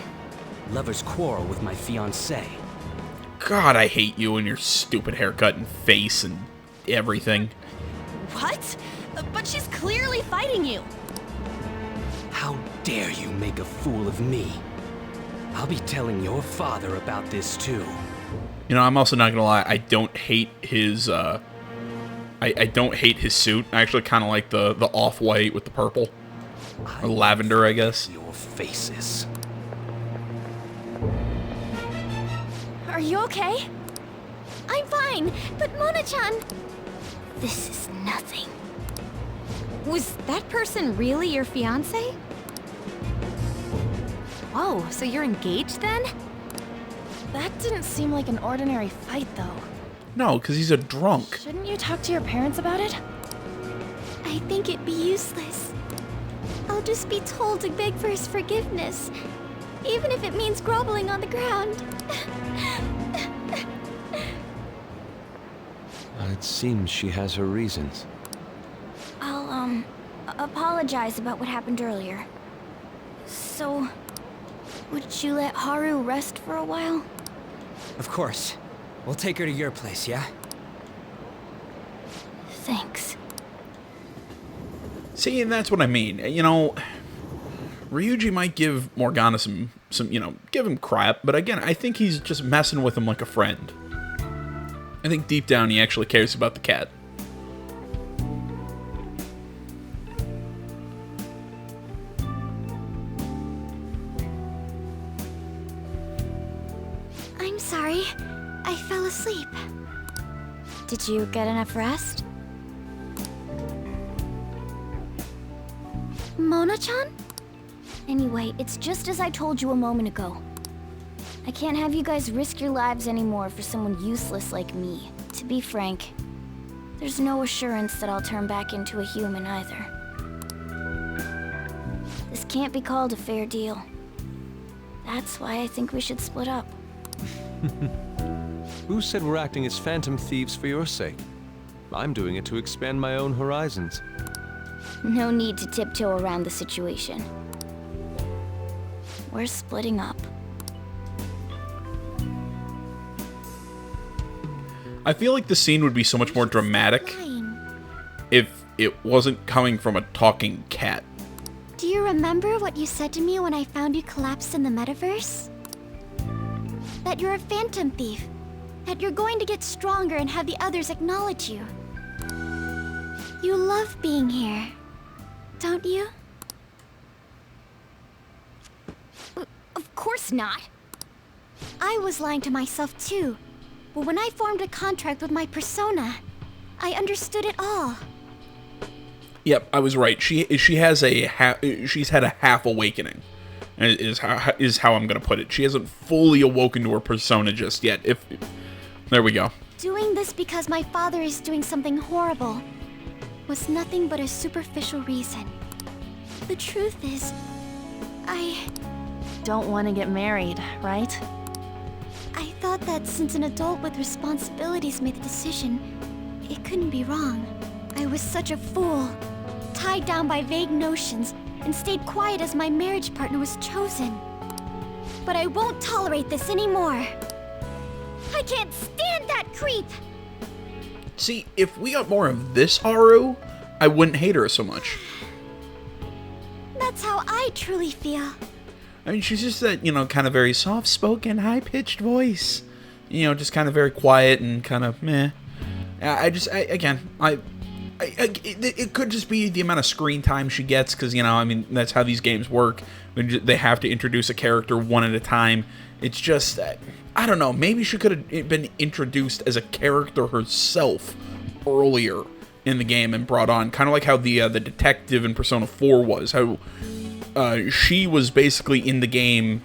lover's quarrel with my fiancée. God, I hate you and your stupid haircut and face and everything. What? But she's clearly fighting you. How dare you make a fool of me? I'll be telling your father about this too. You know, I'm also not gonna lie, I don't hate his, I don't hate his suit. I actually kind of like the off-white with the purple. Or lavender, I guess. Your faces. Are you okay? I'm fine, but Mona-chan... This is nothing. Was that person really your fiancé? Whoa, so you're engaged then? That didn't seem like an ordinary fight, though. No, because he's a drunk. Shouldn't you talk to your parents about it? I think it'd be useless. I'll just be told to beg for his forgiveness, even if it means groveling on the ground. It seems she has her reasons. I'll, apologize about what happened earlier. So, would you let Haru rest for a while? Of course. We'll take her to your place, yeah? Thanks. See, and that's what I mean. You know, Ryuji might give Morgana some, you know, give him crap, but again, I think he's just messing with him like a friend. I think deep down he actually cares about the cat. I'm sorry. I fell asleep. Did you get enough rest? Mona-chan? Anyway, it's just as I told you a moment ago. I can't have you guys risk your lives anymore for someone useless like me. To To be frank, there's no assurance that I'll turn back into a human either. This can't be called a fair deal. That's why I think we should split up. Who said we're acting as phantom thieves for your sake? I'm doing it to expand my own horizons. No need to tiptoe around the situation. We're splitting up. I feel like the scene would be so much more dramatic if it wasn't coming from a talking cat. Do you remember what you said to me when I found you collapsed in the metaverse? That you're a phantom thief. That you're going to get stronger and have the others acknowledge you. You love being here, don't you? Of course not. I was lying to myself too. But when I formed a contract with my persona, I understood it all. Yep, I was right. She's had a half awakening, is how I'm gonna put it. She hasn't fully awoken to her persona just yet. There we go. Doing this because my father is doing something horrible was nothing but a superficial reason. The truth is, I don't want to get married, right? I thought that since an adult with responsibilities made the decision, it couldn't be wrong. I was such a fool, tied down by vague notions, and stayed quiet as my marriage partner was chosen. But I won't tolerate this anymore. I can't stand that creep! See, if we got more of this Haru, I wouldn't hate her so much. That's how I truly feel. I mean, she's just that, kind of very soft-spoken, high-pitched voice. Just kind of very quiet and kind of meh. It could just be the amount of screen time she gets, because, that's how these games work. They have to introduce a character one at a time. It's just, I don't know, maybe she could have been introduced as a character herself earlier in the game and brought on, kind of like how the detective in Persona 4 was, how she was basically in the game,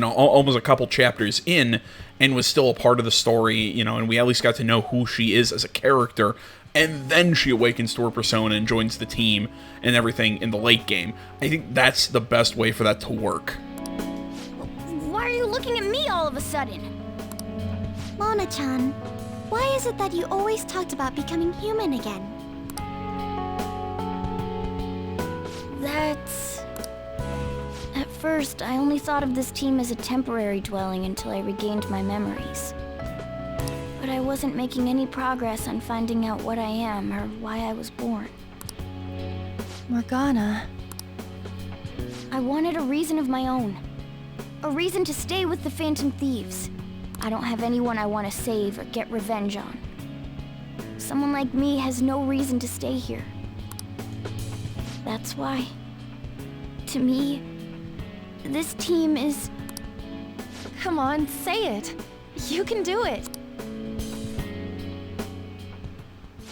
almost a couple chapters in, and was still a part of the story, and we at least got to know who she is as a character, and then she awakens to her persona and joins the team and everything in the late game. I think that's the best way for that to work. Why are you looking at me all of a sudden? Mona-chan, why is it that you always talked about becoming human again? At first, I only thought of this team as a temporary dwelling until I regained my memories. But I wasn't making any progress on finding out what I am or why I was born. Morgana. I wanted a reason of my own. A reason to stay with the Phantom Thieves. I don't have anyone I want to save or get revenge on. Someone like me has no reason to stay here. That's why, to me, this team is... Come on, say it. You can do it.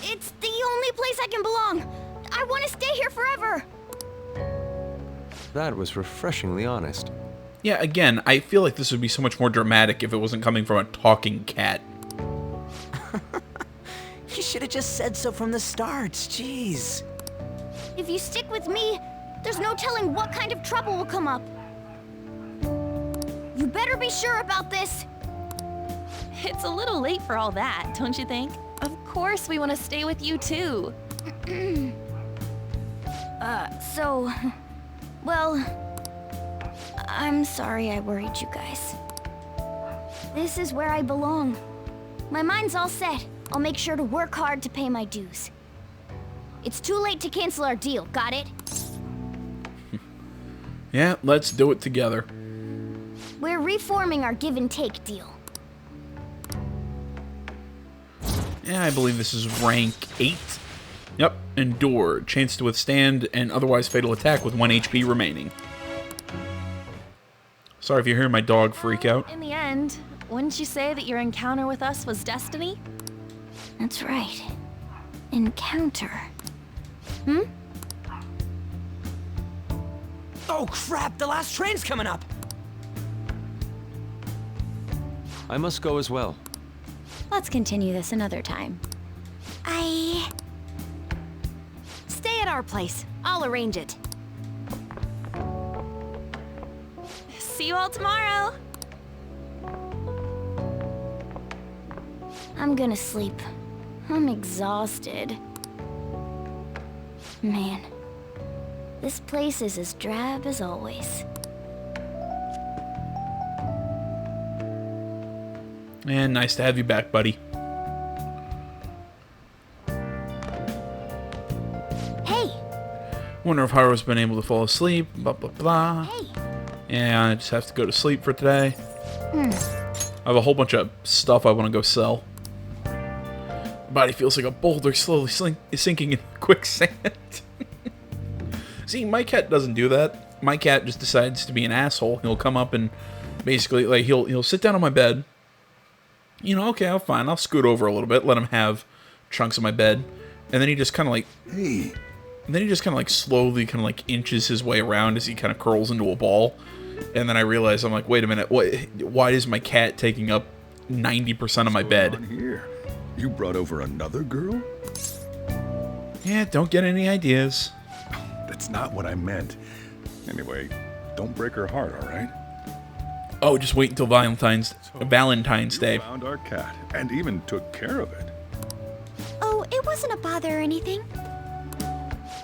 It's the only place I can belong. I want to stay here forever. That was refreshingly honest. Yeah, again, I feel like this would be so much more dramatic if it wasn't coming from a talking cat. You should have just said so from the start, jeez. If you stick with me, there's no telling what kind of trouble will come up. You better be sure about this. It's a little late for all that, don't you think? Of course we want to stay with you too. Well, I'm sorry I worried you guys. This is where I belong. My mind's all set. I'll make sure to work hard to pay my dues. It's too late to cancel our deal, got it? Yeah, let's do it together. We're reforming our give and take deal. Yeah, I believe this is rank 8. Yep, Endure. Chance to withstand an otherwise fatal attack with 1 HP remaining. Sorry if you hear my dog freak out. In the end, wouldn't you say that your encounter with us was destiny? That's right. Encounter. Oh crap, the last train's coming up! I must go as well. Let's continue this another time. Stay at our place. I'll arrange it. See you all tomorrow. I'm gonna sleep. I'm exhausted. Man, this place is as drab as always. And nice to have you back, buddy. Hey! Wonder if Haru's been able to fall asleep. Blah, blah, blah. Hey! Yeah, I just have to go to sleep for today. Hmm. I have a whole bunch of stuff I want to go sell. Body feels like a boulder slowly sinking in quicksand. See, my cat doesn't do that. My cat just decides to be an asshole. He'll come up and basically, like, he'll sit down on my bed. You know, okay, fine. I'll scoot over a little bit, let him have chunks of my bed, and then he just kind of like, hey. And then he just kind of like slowly kind of like inches his way around as he kind of curls into a ball. And then I realize, I'm like, wait a minute, why is my cat taking up 90% of my bed? Here? You brought over another girl? Yeah, don't get any ideas. That's not what I meant. Anyway, don't break her heart, all right? Oh, just wait until Valentine's Day. You found our cat and even took care of it. Oh, it wasn't a bother or anything.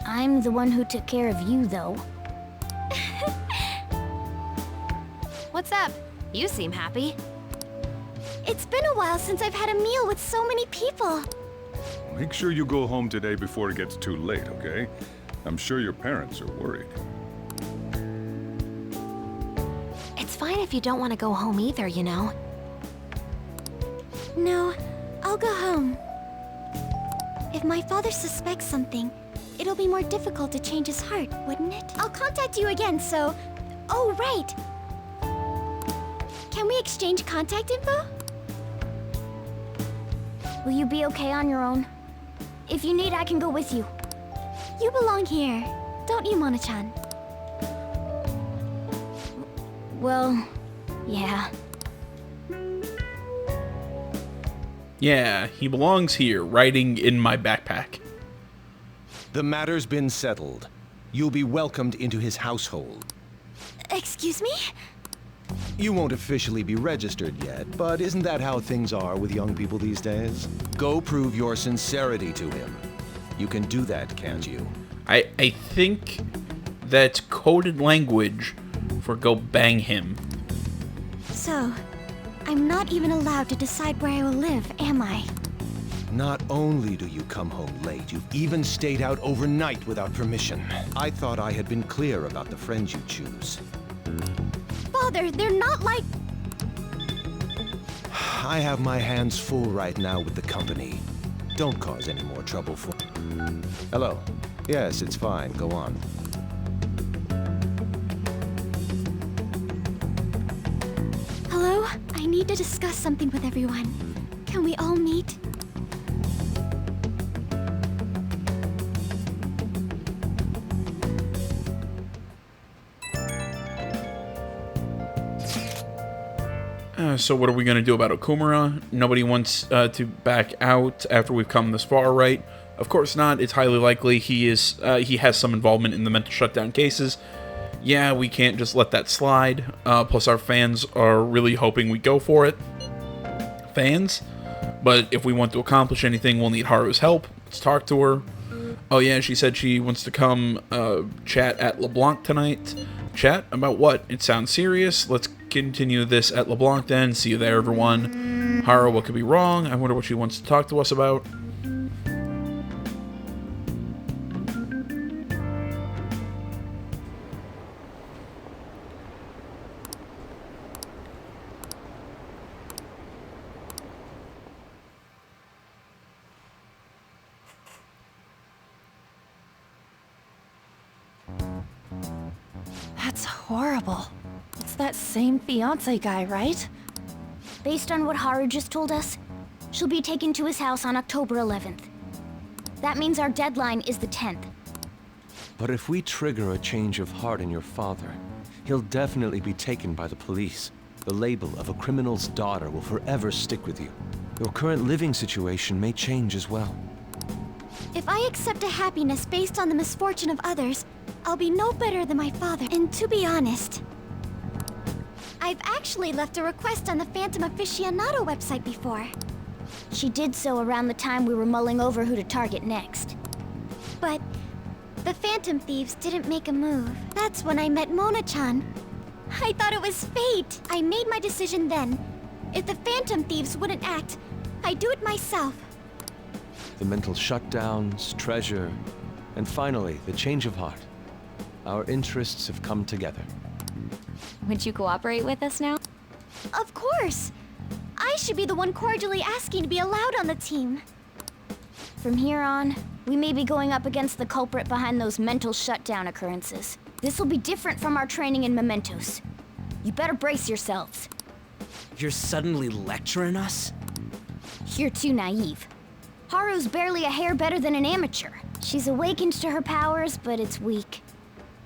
I'm the one who took care of you, though. What's up? You seem happy. It's been a while since I've had a meal with so many people. Make sure you go home today before it gets too late, okay? I'm sure your parents are worried. It's fine if you don't want to go home either, you know. No, I'll go home. If my father suspects something, it'll be more difficult to change his heart, wouldn't it? I'll contact you again, so... Oh, right! Can we exchange contact info? Will you be okay on your own? If you need, I can go with you. You belong here, don't you, Mona-chan? Well, yeah. Yeah, he belongs here, riding in my backpack. The matter's been settled. You'll be welcomed into his household. Excuse me? You won't officially be registered yet, but isn't that how things are with young people these days? Go prove your sincerity to him. You can do that, can't you? I think that's coded language for go bang him. So, I'm not even allowed to decide where I will live, am I? Not only do you come home late, you've even stayed out overnight without permission. I thought I had been clear about the friends you choose. Father, they're not like... I have my hands full right now with the company. Don't cause any more trouble for... Hello. Yes, it's fine. Go on. Hello? I need to discuss something with everyone. Can we all meet? So what are we going to do about Okumura? Nobody wants to back out after we've come this far, right? Of course not. It's highly likely he has some involvement in the mental shutdown cases. Yeah, we can't just let that slide. Plus our fans are really hoping we go for it. Fans? But if we want to accomplish anything, we'll need Haru's help. Let's talk to her. Oh yeah, she said she wants to come chat at LeBlanc tonight. Chat? About what? It sounds serious. Let's continue this at LeBlanc then. See you there, everyone. Haru, what could be wrong? I wonder what she wants to talk to us about. That's horrible. It's that same fiancé guy, right? Based on what Haru just told us, she'll be taken to his house on October 11th. That means our deadline is the 10th. But if we trigger a change of heart in your father, he'll definitely be taken by the police. The label of a criminal's daughter will forever stick with you. Your current living situation may change as well. If I accept a happiness based on the misfortune of others, I'll be no better than my father. And to be honest, I've actually left a request on the Phantom Aficionado website before. She did so around the time we were mulling over who to target next. But the Phantom Thieves didn't make a move. That's when I met Mona-chan. I thought it was fate. I made my decision then. If the Phantom Thieves wouldn't act, I'd do it myself. The mental shutdowns, treasure, and finally, the change of heart. Our interests have come together. Would you cooperate with us now? Of course! I should be the one cordially asking to be allowed on the team. From here on, we may be going up against the culprit behind those mental shutdown occurrences. This will be different from our training in Mementos. You better brace yourselves. You're suddenly lecturing us? You're too naive. Haru's barely a hair better than an amateur. She's awakened to her powers, but it's weak.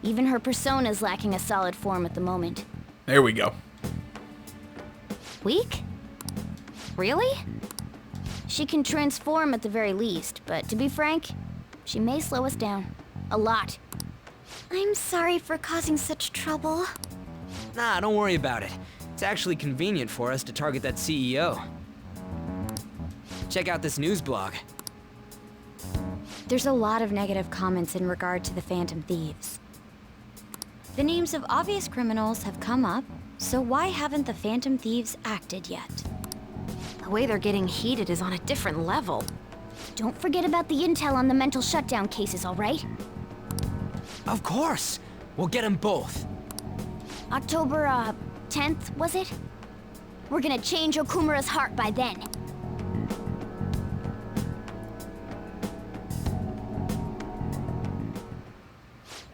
Even her persona's lacking a solid form at the moment. There we go. Weak? Really? She can transform at the very least, but to be frank, she may slow us down. A lot. I'm sorry for causing such trouble. Nah, don't worry about it. It's actually convenient for us to target that CEO. Check out this news blog. There's a lot of negative comments in regard to the Phantom Thieves. The names of obvious criminals have come up, so why haven't the Phantom Thieves acted yet? The way they're getting heated is on a different level. Don't forget about the intel on the mental shutdown cases, all right? Of course! We'll get them both. October, 10th, was it? We're gonna change Okumura's heart by then.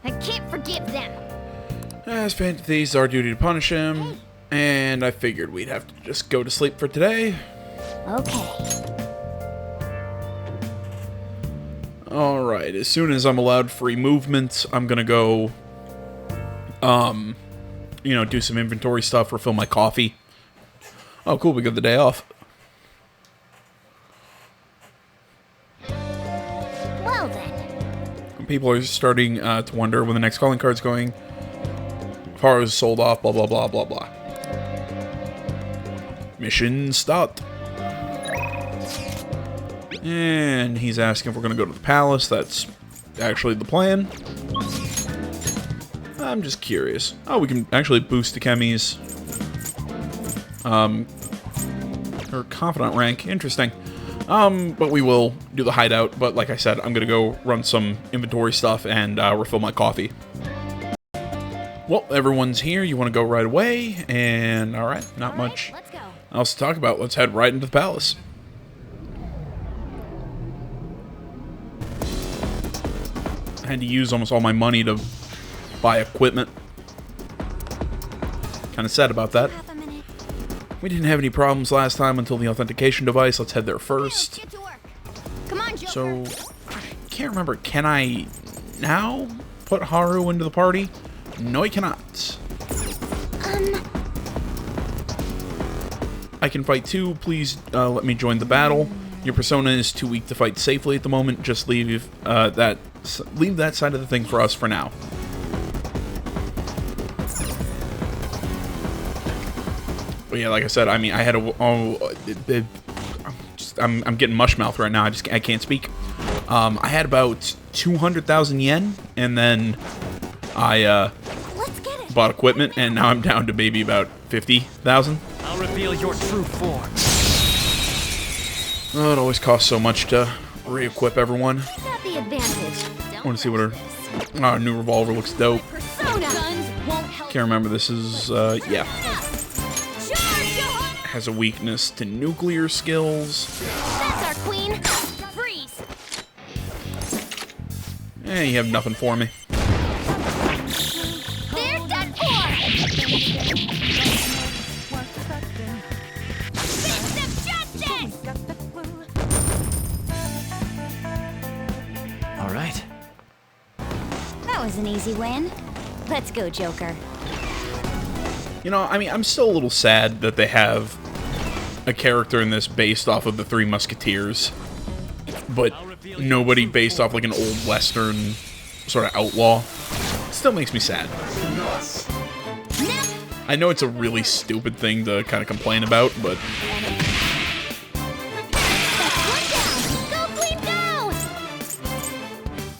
I can't forgive them. As Phantom Thieves, our duty to punish him, and I figured we'd have to just go to sleep for today. Okay. Alright, as soon as I'm allowed free movement, I'm gonna go, you know, do some inventory stuff, refill my coffee. Oh, cool, we got the day off. Well then. People are starting to wonder when the next calling card's going. Haru's sold off, blah, blah, blah, blah, blah. Mission stopped. And he's asking if we're going to go to the palace. That's actually the plan. I'm just curious. Oh, we can actually boost Takemi's her confidant rank. Interesting. But we will do the hideout. But like I said, I'm going to go run some inventory stuff and refill my coffee. Well, everyone's here. You want to go right away? And alright, not much else to talk about. Let's head right into the palace. I had to use almost all my money to buy equipment. Kind of sad about that. We didn't have any problems last time until the authentication device. Let's head there first. Come on, Joker. So, I can't remember. Can I now put Haru into the party? No, I cannot. I can fight too. Please let me join the battle. Your persona is too weak to fight safely at the moment. Just leave that side of the thing for us for now. But yeah, like I said, I mean, I had a I'm getting mush mouth right now. I can't speak. I had about 200,000 yen, and then I bought equipment, and now I'm down to maybe about 50,000. I'll reveal your true form. Oh, it always costs so much to re-equip everyone. Got the advantage. I want to see what her new revolver looks dope. Can't remember. This is yeah. Has a weakness to nuclear skills. That's our queen. Freeze. You have nothing for me. They're done for. Fist of justice. All right. That was an easy win. Let's go, Joker. You know, I mean, I'm still a little sad that they have a character in this based off of the Three Musketeers, but nobody based off like an old Western sort of outlaw. Still makes me sad. I know it's a really stupid thing to kind of complain about, but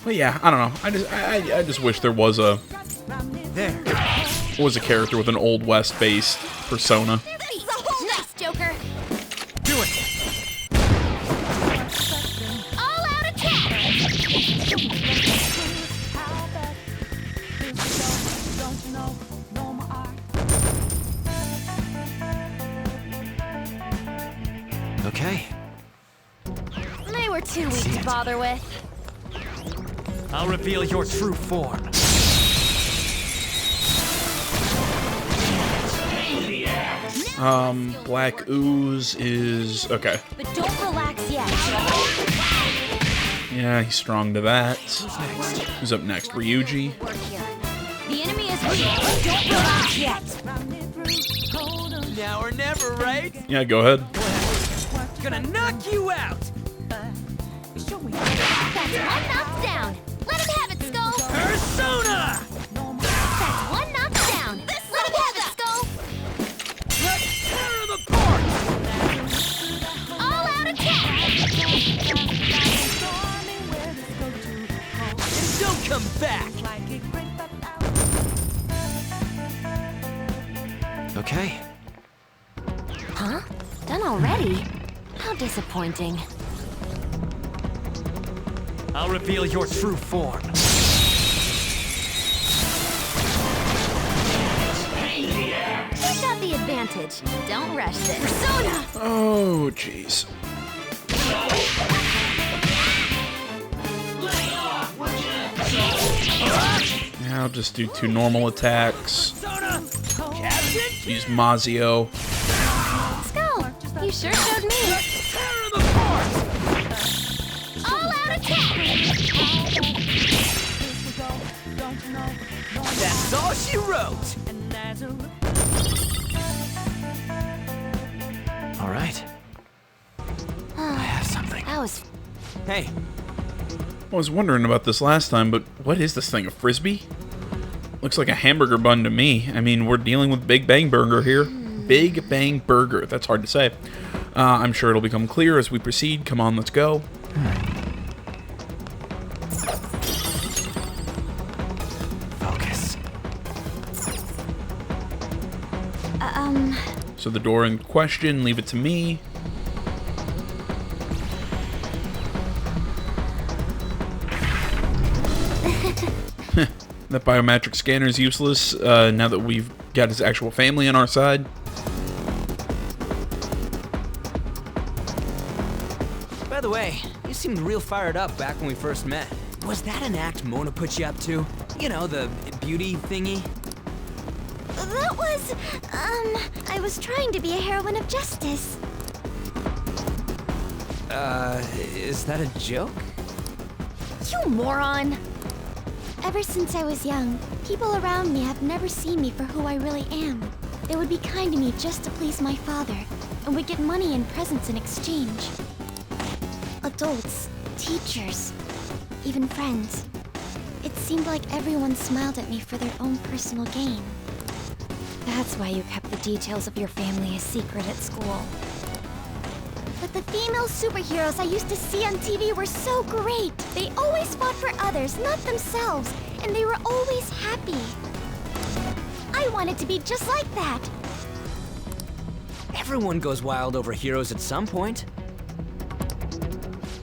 yeah, I don't know. I just wish there was a character with an old West based persona. Nice, Joker. Do it. All out attack. Okay. They were too weak to bother with. I'll reveal your true form. Black Ooze is okay. But don't relax yet. Yeah, he's strong to that. Who's up next? Ryuji. The enemy is weak, but don't relax yet. Now or never, right? Yeah, go ahead. Gonna knock you out. That's one knocked down. Let him have it, Skull. Persona. That's one knocked down. Let him have it, Skull. Let's tear them apart. All out attack. And don't come back. Okay. Huh? Done already? How disappointing. I'll reveal your true form. He's got the advantage. Don't rush this. Persona! Oh, jeez. Yeah, I'll just do 2 normal attacks. Use Mazio. Skull, you sure showed me. Tear them apart. All out attack! That's all she wrote. All right. I have something. That was... Hey. I was wondering about this last time, but what is this thing, a Frisbee? Looks like a hamburger bun to me. I mean, we're dealing with Big Bang Burger here. Big Bang Burger. That's hard to say. I'm sure it'll become clear as we proceed. Come on, let's go. Focus. So the door in question, leave it to me. That biometric scanner is useless now that we've got his actual family on our side. By the way, you seemed real fired up back when we first met. Was that an act Mona put you up to? You know, the beauty thingy? That was, I was trying to be a heroine of justice. Is that a joke? You moron! Ever since I was young, people around me have never seen me for who I really am. They would be kind to me just to please my father, and would get money and presents in exchange. Adults, teachers, even friends. It seemed like everyone smiled at me for their own personal gain. That's why you kept the details of your family a secret at school. But the female superheroes I used to see on TV were so great. They always fought for others, not themselves, and they were always happy. I wanted to be just like that. Everyone goes wild over heroes at some point.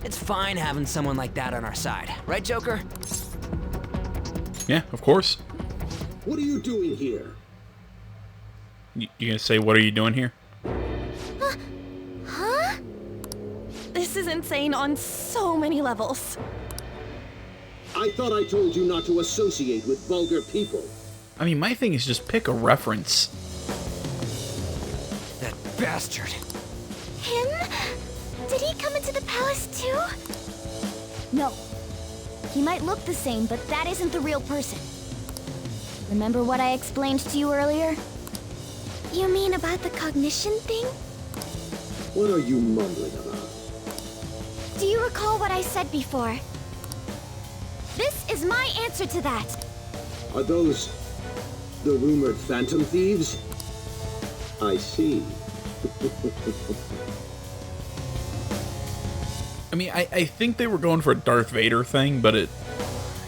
It's fine having someone like that on our side, right, Joker? Yeah, of course. What are you doing here? You gonna say, what are you doing here? Huh? This is insane on so many levels. I thought I told you not to associate with vulgar people. I mean, my thing is just pick a reference. That bastard. Him? Did he come into the palace too? No. He might look the same, but that isn't the real person. Remember what I explained to you earlier? You mean about the cognition thing? What are you mumbling about? Do you recall what I said before? This is my answer to that. Are those the rumored phantom thieves? I see. I mean, I think they were going for a Darth Vader thing, but it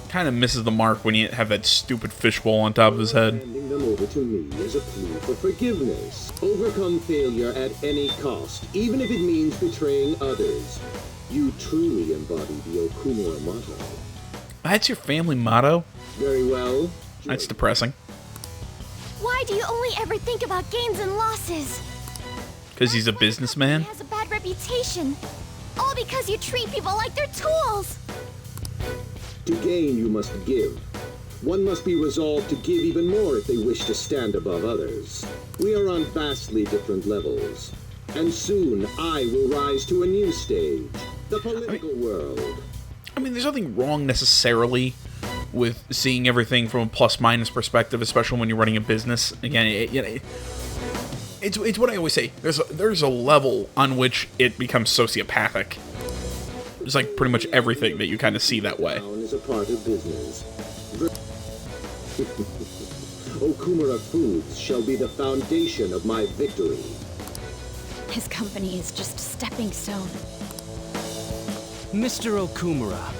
kind of misses the mark when you have that stupid fishbowl on top of his head. Handing them over to me as a plea for forgiveness. Overcome failure at any cost, even if it means betraying others. You truly embody the Okumura motto. That's your family motto? Very well. That's depressing. Why do you only ever think about gains and losses? Because he's a businessman? He has a bad reputation. All because you treat people like they're tools. To gain, you must give. One must be resolved to give even more if they wish to stand above others. We are on vastly different levels. And soon, I will rise to a new stage. The political world. I mean, there's nothing wrong necessarily with seeing everything from a plus-minus perspective, especially when you're running a business. Again, it's what I always say. There's a level on which it becomes sociopathic. It's like pretty much everything that you kind of see that way. Is a part of business. Okumura Foods shall be the foundation of my victory. His company is just a stepping stone. Mr. Okumura,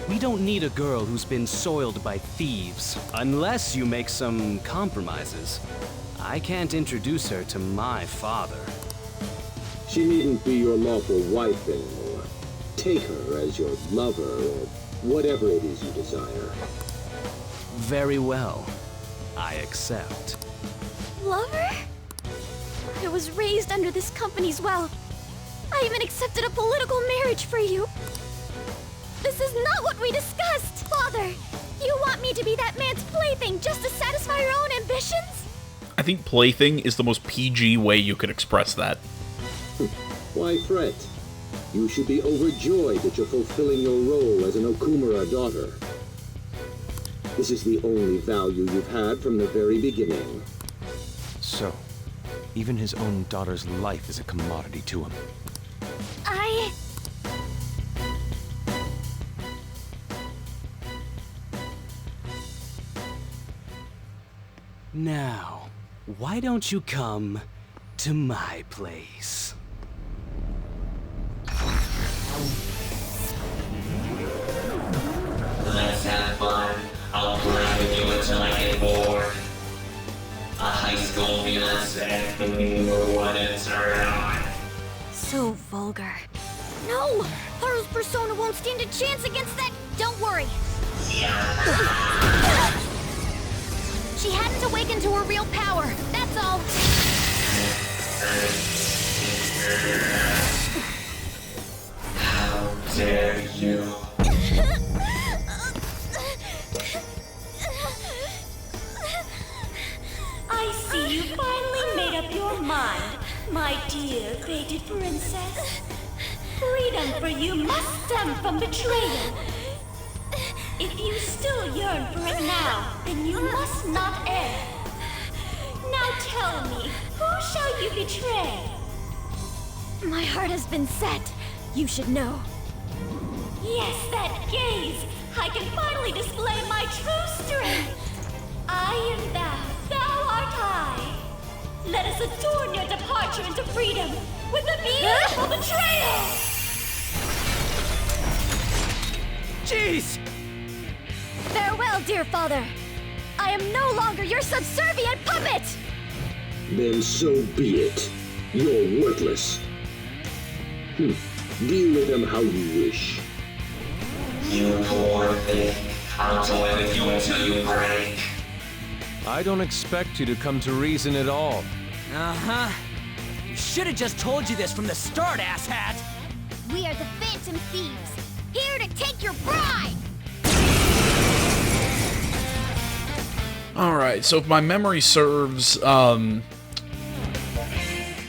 we don't need a girl who's been soiled by thieves, unless you make some compromises. I can't introduce her to my father. She needn't be your lawful wife anymore. Take her as your lover or whatever it is you desire. Very well. I accept. Lover? I was raised under this company's wealth. I even accepted a political marriage for you. This is not what we discussed! Father, you want me to be that man's plaything just to satisfy your own ambitions? I think plaything is the most PG way you could express that. Why fret? You should be overjoyed that you're fulfilling your role as an Okumura daughter. This is the only value you've had from the very beginning. So, even his own daughter's life is a commodity to him. Now, why don't you come to my place? Let's have fun. I'll play with you until I get bored. A high school fiancé for what it's around. So vulgar. No! Haru's persona won't stand a chance against that. Don't worry. She hadn't awakened to her real power. That's all. How dare you? I see you finally made up your mind, my dear fated princess. Freedom for you must stem from betrayal. If you still yearn for it now, then you must not err. Now tell me, who shall you betray? My heart has been set. You should know. Yes, that gaze! I can finally display my true strength! I am thou, thou art I! Let us adorn your departure into freedom with a beautiful betrayal! Jeez! Farewell, dear father. I am no longer your subservient puppet! Then so be it. You're worthless. Deal with them how you wish. You poor thing. I'll toy with you until you break. I don't expect you to come to reason at all. Uh-huh. You should have just told you this from the start, asshat! We are the Phantom Thieves, here to take your bride! Alright, so if my memory serves,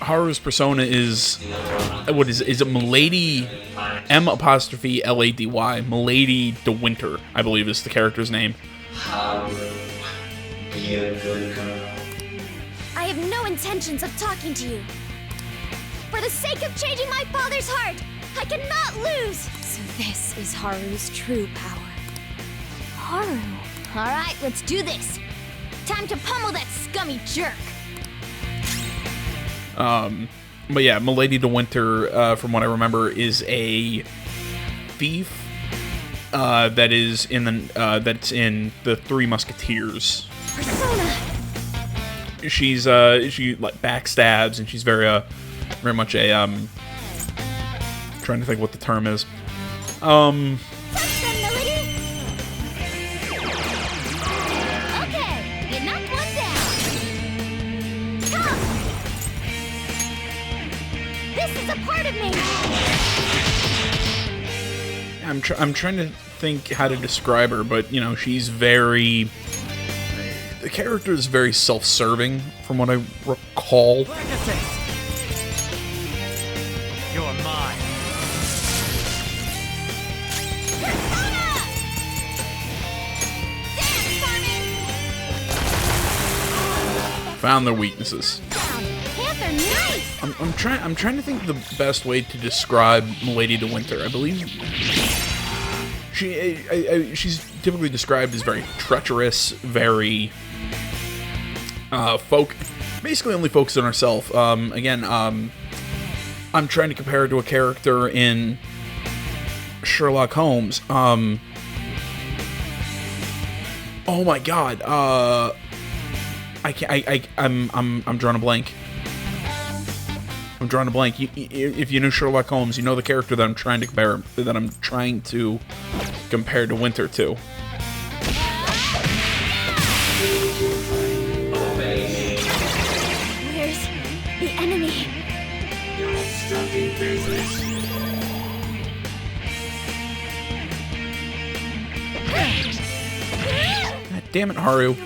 Haru's persona is, what is it, Milady, M''Lady, Milady de Winter, I believe is the character's name. Haru, be a good girl. I have no intentions of talking to you. For the sake of changing my father's heart, I cannot lose! So this is Haru's true power. Haru. Alright, let's do this. Time to pummel that scummy jerk. But yeah, Milady de Winter, from what I remember, is a thief that is in the that's in the Three Musketeers. Persona. She's she like backstabs, and she's very much a trying to think what the term is. Okay, you knocked one down. Come. This is a part of me. I'm trying to think how to describe her, but you know, she's very. The character is very self-serving, from what I recall. You're mine. Found their weaknesses. Panther, nice. I'm trying to think of the best way to describe Milady de Winter. I believe she's typically described as very treacherous, very basically only focused on herself. Again, I'm trying to compare her to a character in Sherlock Holmes. Oh my God. I'm drawing a blank. If you know Sherlock Holmes, you know the character that I'm trying to compare to Winter to. Where's the enemy? God damn it, Haru.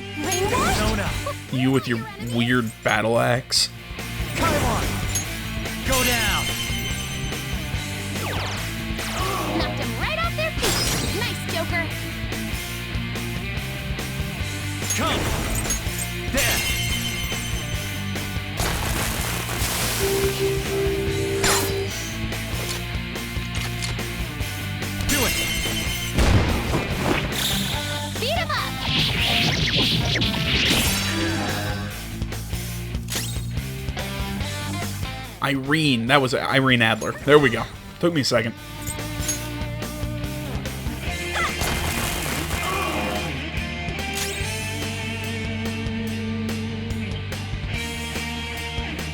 You with your weird battle axe. Come on. Go down. Knocked him right off their feet. Nice, Joker. Come. There. Do it. Beat him up. Irene. That was Irene Adler. There we go. Took me a second.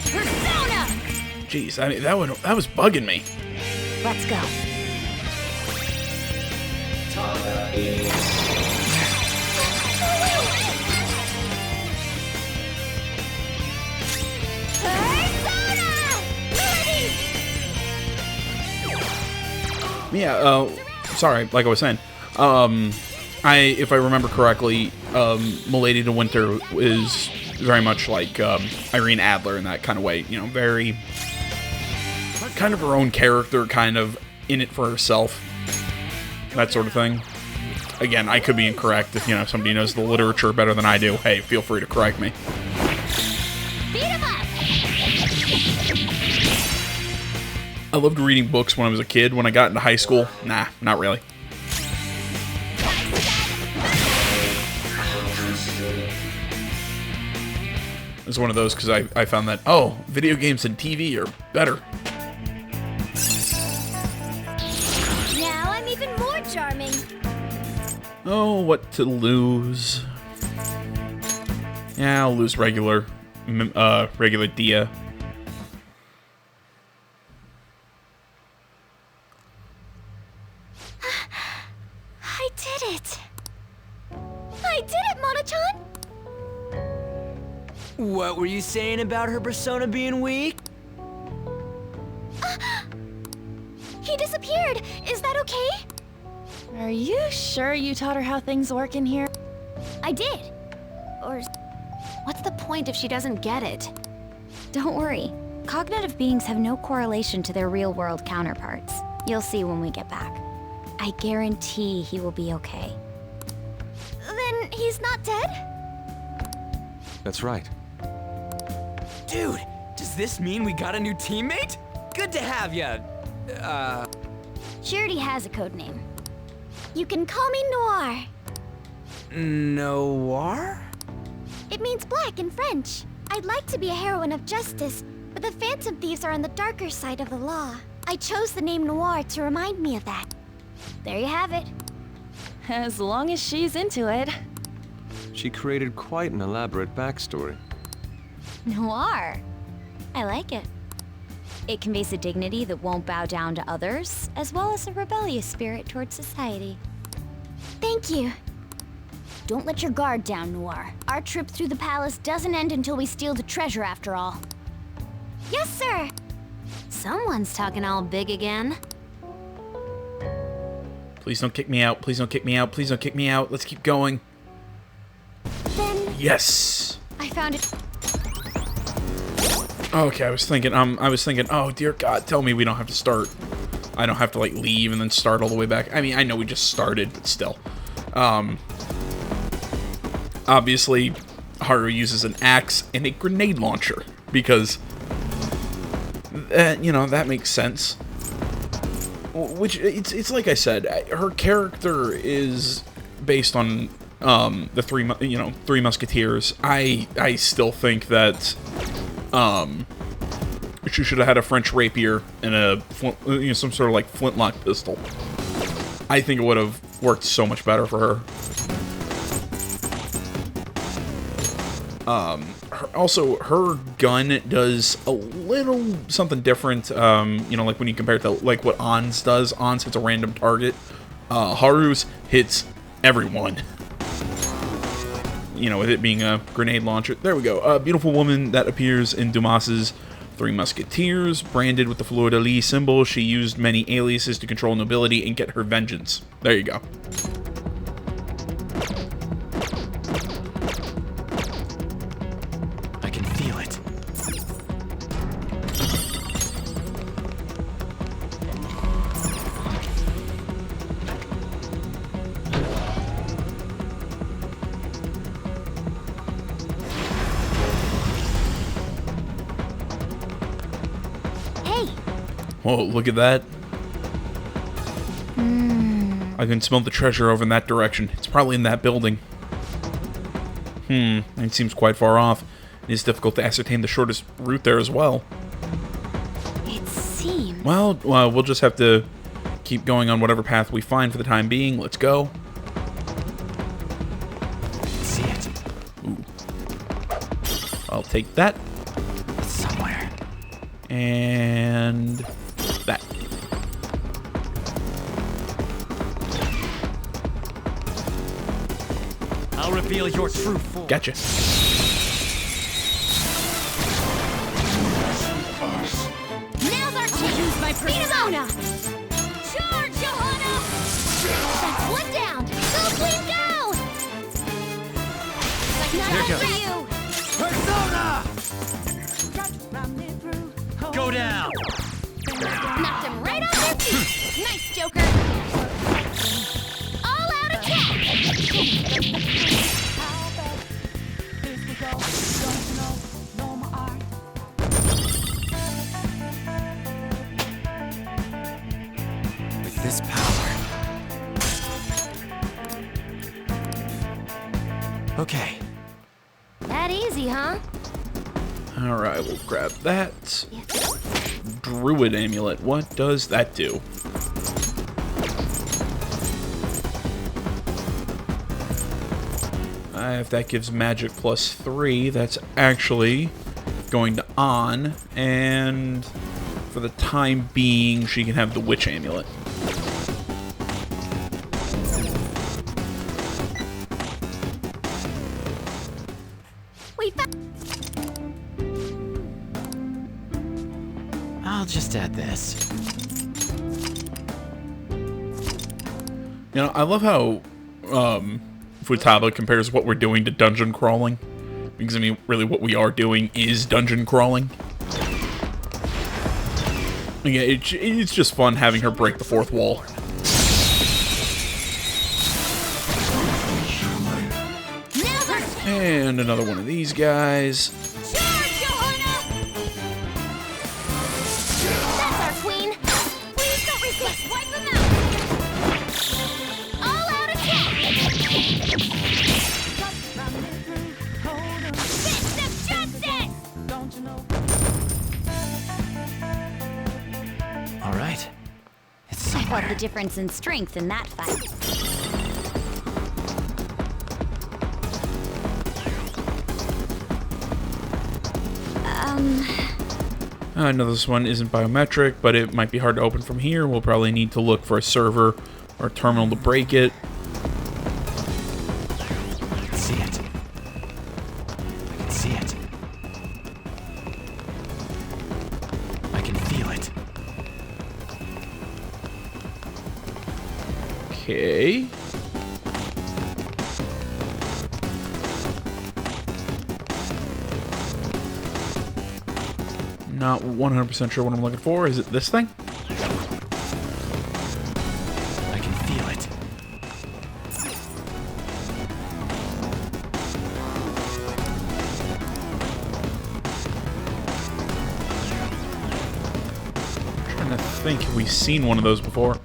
Persona. Jeez, I mean, that was bugging me. Let's go. Yeah, sorry, like I was saying, if I remember correctly, Milady de Winter is very much like Irene Adler in that kind of way. You know, very kind of her own character, kind of in it for herself, that sort of thing. Again, I could be incorrect. If if somebody knows the literature better than I do, hey, feel free to correct me. Beat him up. I loved reading books when I was a kid. When I got into high school, nah, not really. It's one of those because I found that, oh, video games and TV are better. Now I'm even more charming. Oh, what to lose? Yeah, I'll lose regular Dia. I did it. I did it, Monochan. What were you saying about her persona being weak? He disappeared. Is that okay? Are you sure you taught her how things work in here? I did. Or What's the point if she doesn't get it? Don't worry. Cognitive beings have no correlation to their real-world counterparts. You'll see when we get back. I guarantee he will be okay. then he's not dead? That's right. Dude, does this mean we got a new teammate? Good to have ya. She already has a code name. You can call me Noir. Noir? It means black in French. I'd like to be a heroine of justice, but the Phantom Thieves are on the darker side of the law. I chose the name Noir to remind me of that. There you have it. As long as she's into it. She created quite an elaborate backstory. Noir. I like it. It conveys a dignity that won't bow down to others, as well as a rebellious spirit towards society. Thank you. Don't let your guard down, Noir. Our trip through the palace doesn't end until we steal the treasure after all. Yes, sir! Someone's talking all big again. Please don't kick me out. Please don't kick me out. Please don't kick me out. Let's keep going. Then... Yes! I found it. Okay, I was thinking, oh dear God, tell me we don't have to start. I don't have to, like, leave and then start all the way back. I mean, I know we just started, but still. Obviously, Haru uses an axe and a grenade launcher, because, you know, that makes sense. Which, it's like I said, her character is based on, the Three Musketeers. I still think that, she should have had a French rapier and a, some sort of, like, flintlock pistol. I think it would have worked so much better for her. Also, her gun does a little something different, like when you compare it to, like, what Ann's does. Ann's hits a random target. Haru's hits everyone. With it being a grenade launcher. There we go. A beautiful woman that appears in Dumas's Three Musketeers, branded with the fleur-de-lis symbol. She used many aliases to control nobility and get her vengeance. There you go. I can feel it. Whoa, look at that. I can smell the treasure over in that direction. It's probably in that building. It seems quite far off. It is difficult to ascertain the shortest route there as well. It seems... Well, we'll just have to keep going on whatever path we find for the time being. Let's go. See it. Ooh. I'll take that. It's somewhere. And... that. I'll reveal your true form. Gotcha. Now's our chance! Use my Ramona! Charge, Johanna! That's one down! Go, Queen, go! Like not Here for goes. you! Persona! Go down! Knocked him right off their feet! Nice, Joker! All out attack! With this power. Okay. That easy, huh? Alright, we'll grab that. Druid amulet. What does that do? If that gives magic +3, that's actually going to on, and for the time being, she can have the witch amulet. We found... I'll just add this. I love how Futaba compares what we're doing to dungeon crawling. Because, I mean, really what we are doing is dungeon crawling. Yeah, it's just fun having her break the fourth wall. And another one of these guys. difference in strength in that fight. I know this one isn't biometric, but it might be hard to open from here. We'll probably need to look for a server or a terminal to break it. I can see it. I can see it. I can feel it. Okay. Not 100% sure what I'm looking for. Is it this thing? I can feel it. I'm trying to think if we've seen one of those before.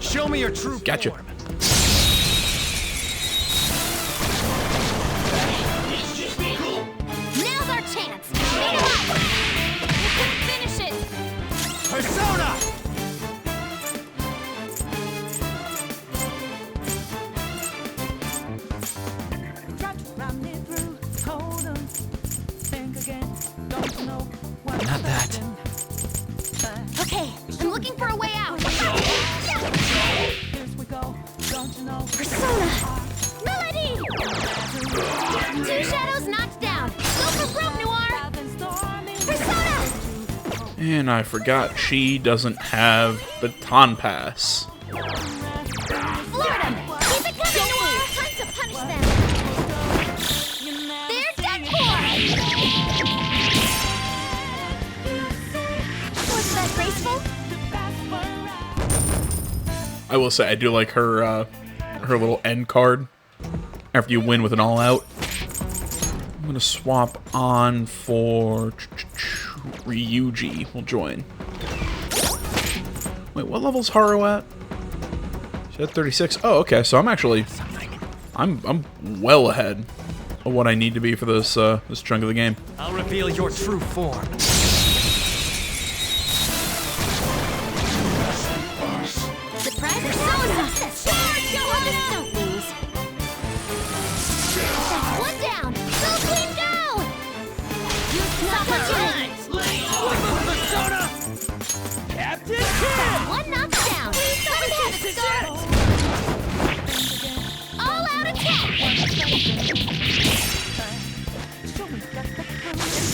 Show me your true Gotcha. form. Now's our chance! Beat him up! Finish it! Persona! Not that. Okay, I'm looking for a way out. Persona! Melody! 2 shadows knocked down. Go for broke, Noir! Persona! And I forgot she doesn't have Baton Pass. Floor them! Keep it coming, Noir! Time to punish them! They're dead for! Was that graceful? I will say I do like her her little end card after you win with an all-out. I'm gonna swap on for Ryuji. We'll join. Wait, what level's Haru at? She's at 36. Oh, okay. So I'm actually I'm well ahead of what I need to be for this this chunk of the game. I'll reveal your true form. Surprise Persona! Charge, Johanna! Don't lose. That's one down! Go, Queen, go! You stop Persona! Captain Kidd! One knocked down! Let me have it, start! All out attack!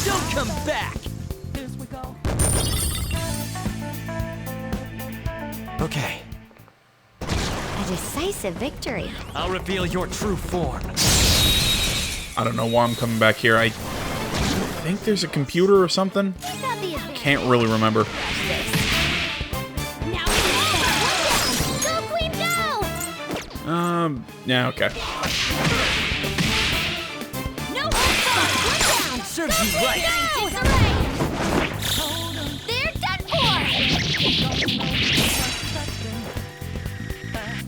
Don't come back! Okay. A decisive victory. I'll reveal your true form. I don't know why I'm coming back here. I think there's a computer or something. Can't really remember. Go, Queen, go! Yeah, okay. No one down! Serves you right. They're done for!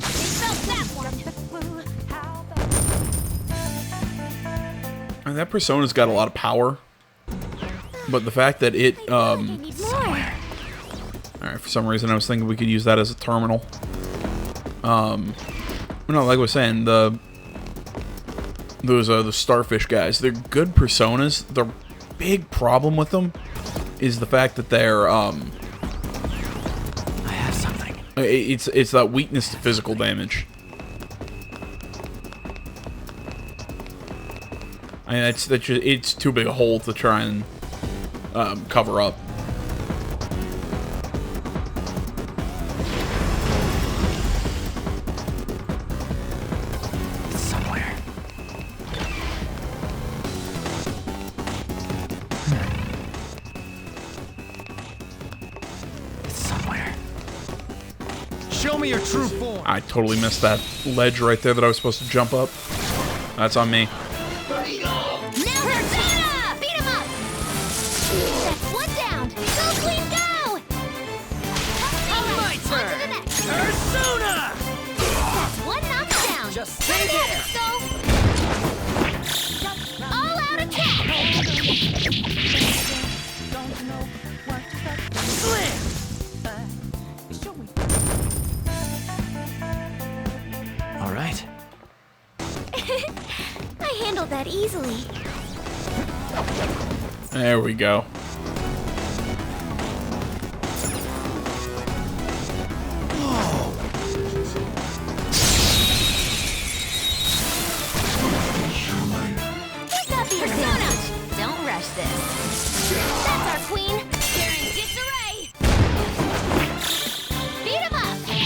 They felt that one! And that Persona's got a lot of power, but the fact that it alright, for some reason I was thinking we could use that as a terminal. No, like I was saying, the starfish guys, they're good personas. The big problem with them is the fact that they're I have something. it's that weakness to physical damage. I mean, it's too big a hole to try and cover up. Somewhere. It's somewhere. Show me your true form. I totally missed that ledge right there that I was supposed to jump up. That's on me. Now Persona! Beat him up! That's one down! Just stay there. All out attack! Slam! All right. I handled that easily. There we go. We got the Persona! Don't rush this. That's our queen. They're in disarray. Beat 'em up. They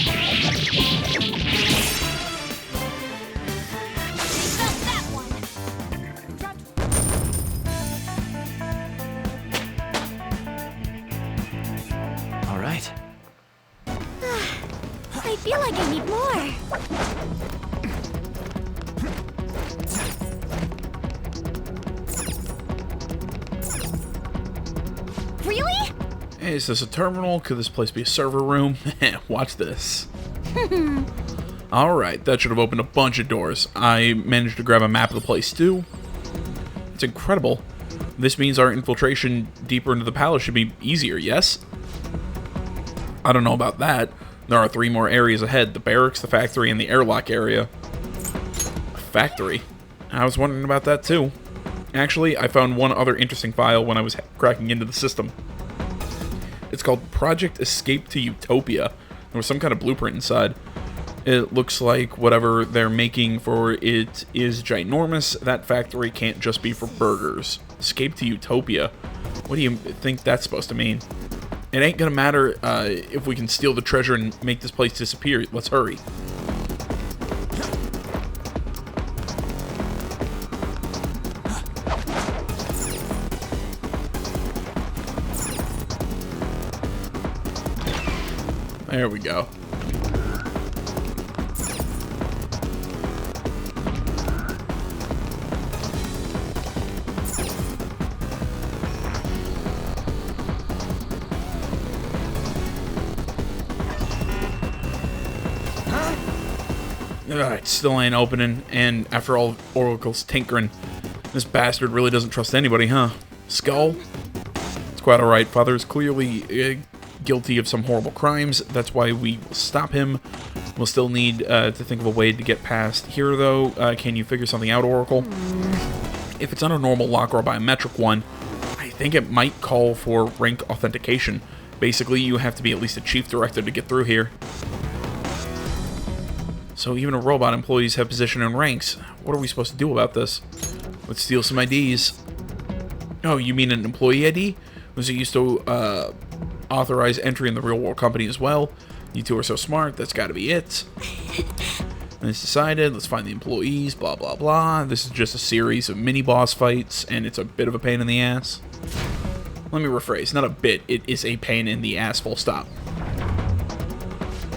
felt that one. All right. I feel like I need more. Really? Hey, is this a terminal? Could this place be a server room? Watch this. Alright, that should have opened a bunch of doors. I managed to grab a map of the place too. It's incredible. This means our infiltration deeper into the palace should be easier, yes? I don't know about that. There are 3 more areas ahead. The barracks, the factory, and the airlock area. A factory? I was wondering about that too. Actually, I found one other interesting file when I was cracking into the system. It's called Project Escape to Utopia. There was some kind of blueprint inside. It looks like whatever they're making for it is ginormous. That factory can't just be for burgers. Escape to Utopia. What do you think that's supposed to mean? It ain't gonna matter if we can steal the treasure and make this place disappear. Let's hurry. There we go. It still ain't opening, and after all Oracle's tinkering, this bastard really doesn't trust anybody, huh? Skull? It's quite alright. Father is clearly guilty of some horrible crimes. That's why we will stop him. We'll still need to think of a way to get past here, though. Can you figure something out, Oracle? If it's not a normal lock or a biometric one, I think it might call for rank authentication. Basically, you have to be at least a chief director to get through here. So even a robot employees have position and ranks. What are we supposed to do about this? Let's steal some IDs. Oh, you mean an employee ID? Was it used to authorize entry in the real world company as well? You two are so smart, that's gotta be it. And it's decided, let's find the employees, blah blah blah. This is just a series of mini boss fights, and it's a bit of a pain in the ass. Let me rephrase, not a bit, it is a pain in the ass, full stop.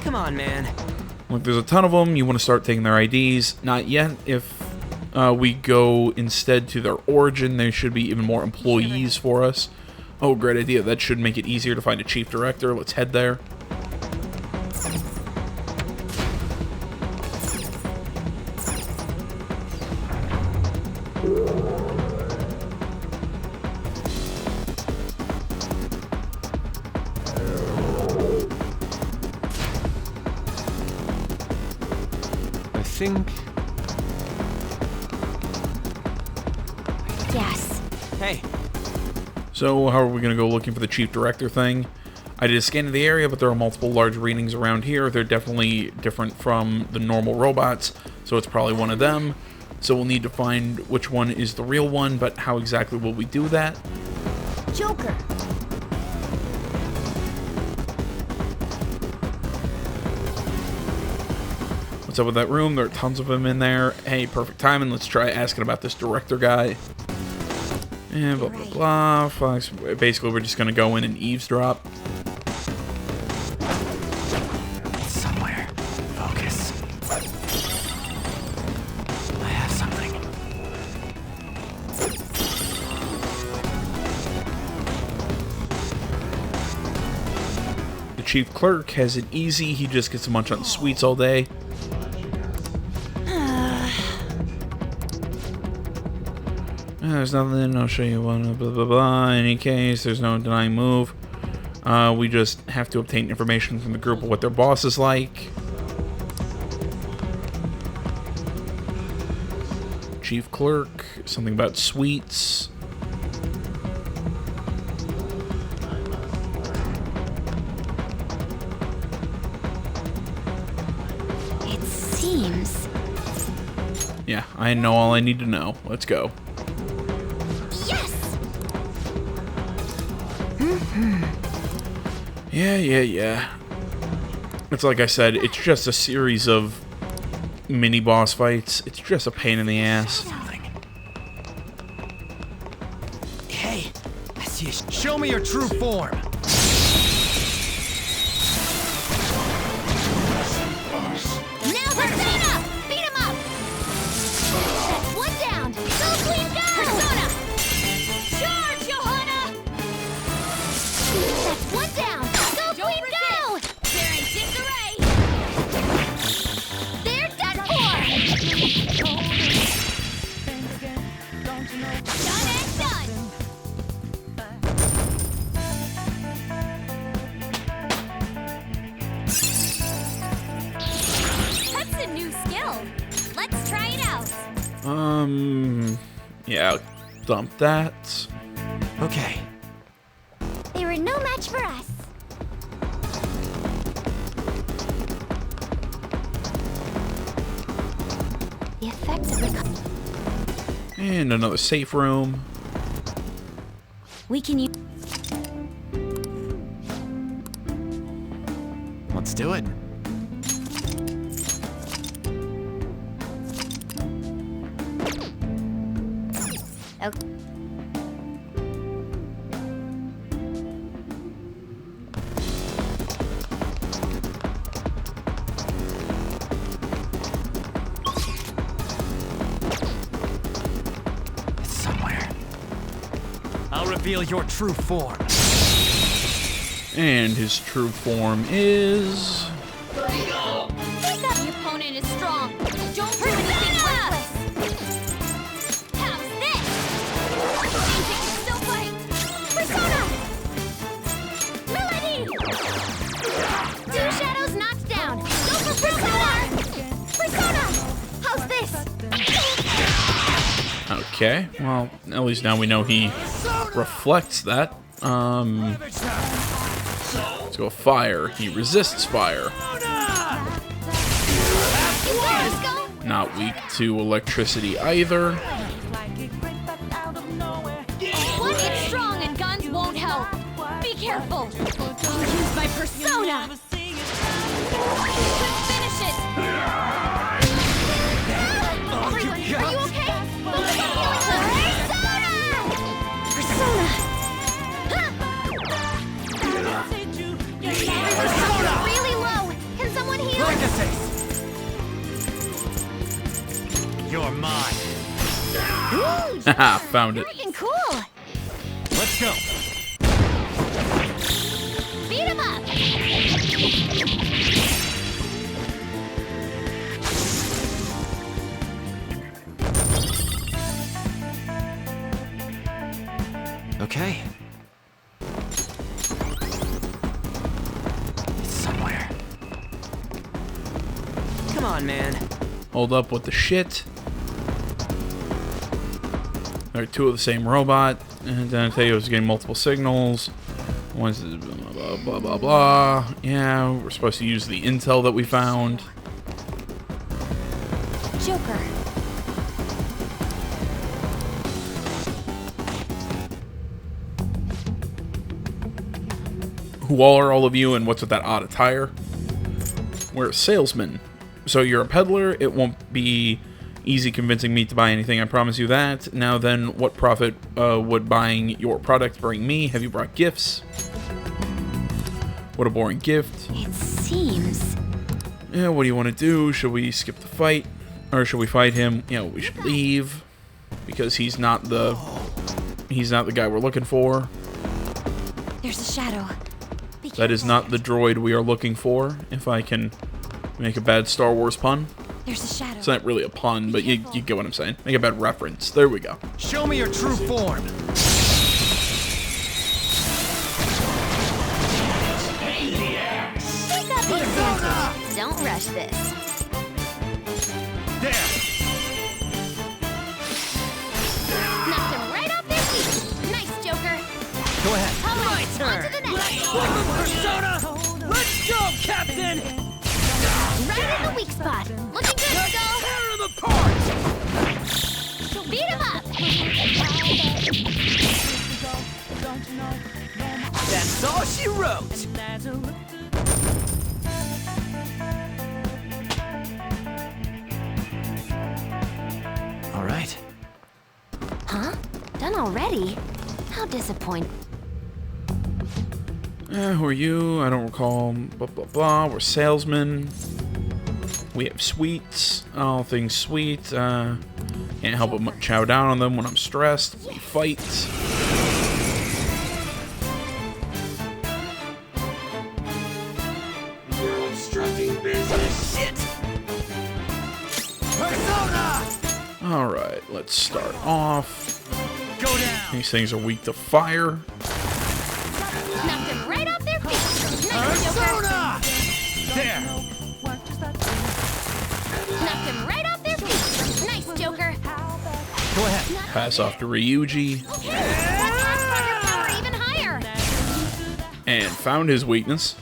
Come on, man. Look, there's a ton of them. You want to start taking their IDs. Not yet. If we go instead to their origin, there should be even more employees for us. Oh, great idea. That should make it easier to find a chief director. Let's head there. Think. Yes. Hey. So, how are we going to go looking for the chief director thing? I did a scan of the area, but there are multiple large readings around here. They're definitely different from the normal robots, so it's probably one of them. So we'll need to find which one is the real one, but how exactly will we do that? Joker. What's up with that room? There are tons of them in there. Hey, perfect timing. Let's try asking about this director guy. And blah, blah, blah. Fox. Basically, we're just going to go in and eavesdrop. Somewhere. Focus. I have something. The chief clerk has it easy. He just gets to munch on sweets all day. There's nothing, I'll show you one, blah, blah, blah. In any case, there's no denying move. We just have to obtain information from the group of what their boss is like. Chief clerk, something about sweets. It seems... Yeah, I know all I need to know. Let's go. Yes! Yeah. It's like I said, it's just a series of mini boss fights. It's just a pain in the ass. Hey, I see you. Show me your true form. Now Persona! Beat him up! That's one down! Go Queen, go! Persona! Charge, Johanna! That's one down! Go Queen, go! They're in disarray! They're done for! Done and done! That's a new skill. Let's try it out. Yeah, dump that. Okay. They were no match for us. The effects of the... And another safe room. We can use... Let's do it. Okay. It's somewhere. I'll reveal your true form. And his true form is... Take that the opponent is strong. Don't do anything reckless. How's this? Think you can still fight? Persona! Melody! Two shadows knocked down. Go for Persona! Persona! How's this? Okay, well, at least now we know he reflects that. Let's go fire. He resists fire. Not weak to electricity either. One hit strong and guns won't help. Be careful. I'll use my Persona. Finish it. Are you okay? Persona! Persona! Really low. Can someone heal? You're mine. Haha, found it. Freaking cool. Let's go. Beat him up. Okay. It's somewhere. Come on, man. Hold up with the shit. They're two of the same robot. And Donatello is getting multiple signals. One's blah, blah, blah, blah. Yeah, we're supposed to use the intel that we found. Joker. Who are all of you, and what's with that odd attire? We're a salesman. So you're a peddler. It won't be easy convincing me to buy anything, I promise you that. Now then, what profit would buying your product bring me? Have you brought gifts? What a boring gift. It seems... Yeah, what do you want to do? Should we skip the fight? Or should we fight him? You know, we should leave. Because he's not the guy we're looking for. There's a shadow. That is not the droid we are looking for, if I can make a bad Star Wars pun. There's a shadow. It's not really a pun, but you get what I'm saying. Make a bad reference. There we go. Show me your true form. Pick up the advantage. Don't rush this. There. Knocked him right off their feet. Nice, Joker. Go ahead. My turn. On to the next. Persona! Let's go, Captain! Right in the weak spot. Looking good, Skull. Tear him apart! Beat him up. That's all she wrote. All right. Huh? Done already? How disappointing. Who are you? I don't recall. Blah, blah, blah. We're salesmen. We have sweets. All things sweet. Can't help but chow down on them when I'm stressed. We fight. You're obstructing business. Shit! Persona! Alright, let's start off. Go down! These things are weak to fire. Knocked him right off their feet. Nice, Joker. Persona! There! Knocked him right off their feet. Nice, Joker. Go ahead. Pass off to Ryuji. Power even higher. And found his weakness.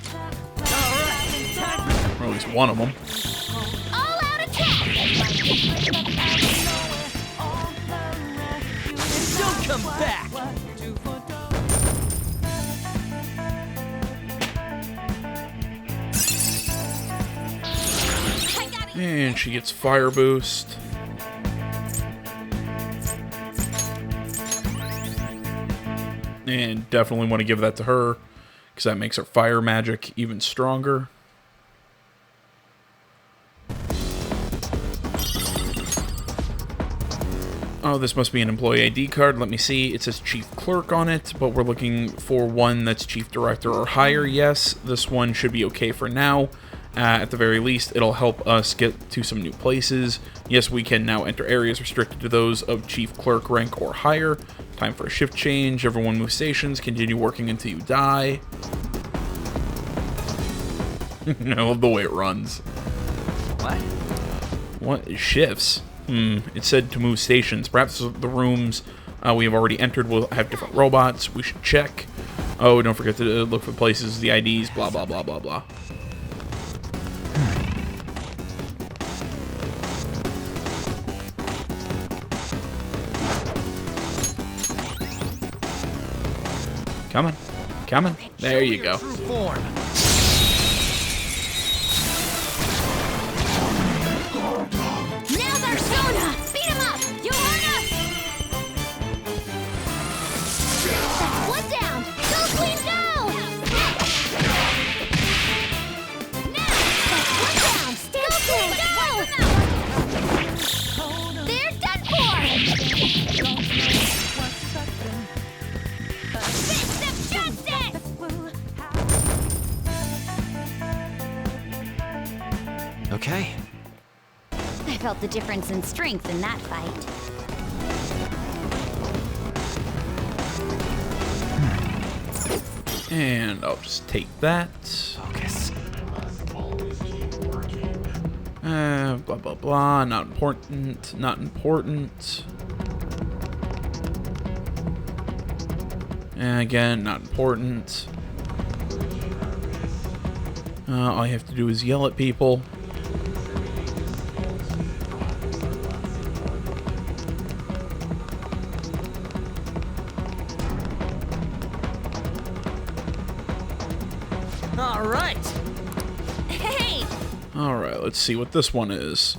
Or at least one of them. All out attack. Don't come back! And she gets fire boost. And definitely want to give that to her, because that makes her fire magic even stronger. Oh, this must be an employee ID card. Let me see. It says chief clerk on it, but we're looking for one that's chief director or higher. Yes, this one should be okay for now. At the very least, it'll help us get to some new places. Yes, we can now enter areas restricted to those of chief clerk rank or higher. Time for a shift change. Everyone move stations. Continue working until you die. I love the way it runs. What? What? Shifts? It said to move stations. Perhaps the rooms we have already entered will have different robots. We should check. Oh, don't forget to look for places, the IDs, blah, blah, blah, blah, blah. Come on. Come on. There you go. True form. Now's our Persona. Beat him up. You heard us. That's one down. Go, Queen, go. Now, that's one down. Still Queen, go. They're done for. Fist of justice. Okay. I felt the difference in strength in that fight. And I'll just take that. Focus. Blah, blah, blah. Not important. Not important. And again, not important. All you have to do is yell at people. All right. Hey. All right, let's see what this one is.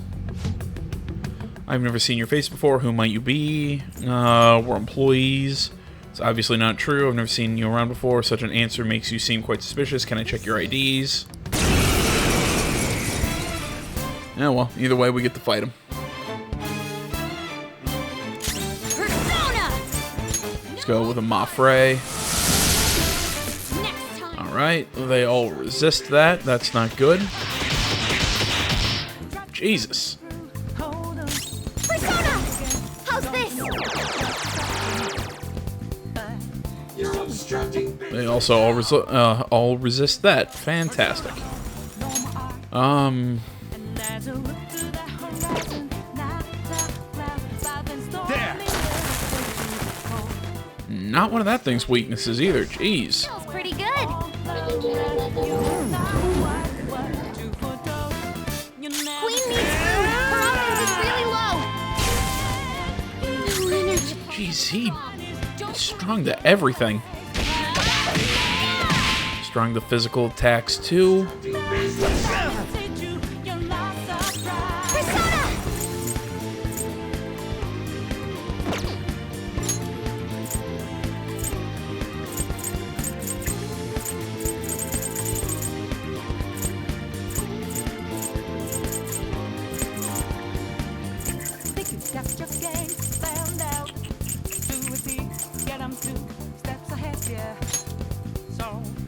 I've never seen your face before. Who might you be? We're employees. It's obviously not true. I've never seen you around before. Such an answer makes you seem quite suspicious. Can I check your IDs? Yeah, well, either way, we get to fight him. Persona. Let's go with a Mafre. Alright, they all resist that. That's not good. Jesus. Persona! How's this? You're obstructing. They also all resist that. Fantastic. Not one of that thing's weaknesses either. Jeez. Feels pretty good. Queen needs food. Her offense is really low. No energy. Jeez, he's strong to everything. Strong to physical attacks too.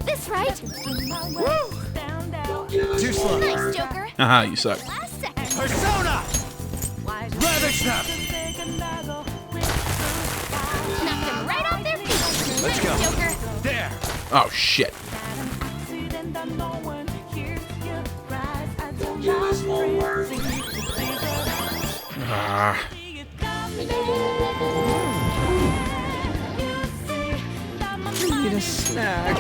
This right? Woo! Too slow. Nice, Joker. Haha, you suck. Last second. Persona! Ravage them! Knocked them right off their feet. Let's Nice, go. Joker. There! Oh shit. Give us more work. Ah. Need a snack.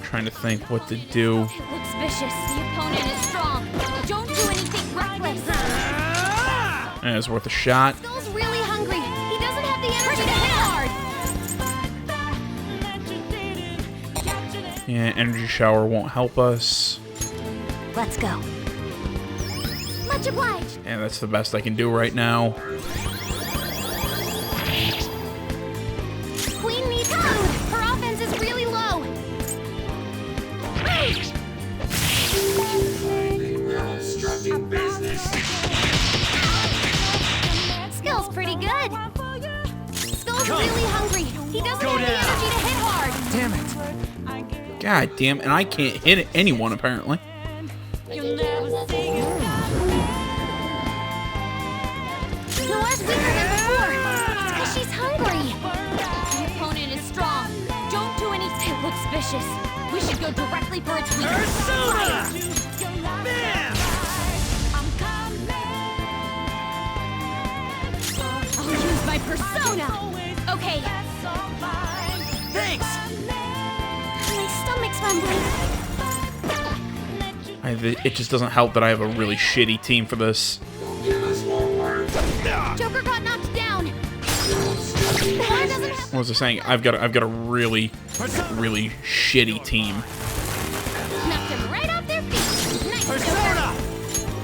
Trying to think what to do. Looks vicious. The opponent is strong. Don't do anything reckless. And it's worth a shot. Skull's really hungry. He doesn't have the energy to hit hard. Yeah, energy shower won't help us. Let's go. Much obliged. And that's the best I can do right now. Queen needs food. Her offense is really low. You're obstructing business. Skill's pretty good. Skull's really hungry. He doesn't have the energy to hit hard. Damn it. God damn, and I can't hit anyone apparently. Noir's weaker than before. It's because she's hungry. The opponent is strong. Don't do anything. It looks vicious. We should go directly for its weakness. Fire! I'll use my persona. Okay. Thanks! My stomach's rumbling. It just doesn't help that I have a really shitty team for this. Give us more work. Joker got knocked down. Noir doesn't have... What was I saying? I've got a really shitty team. Knocked him right off their feet. Nice, Persona! Joker.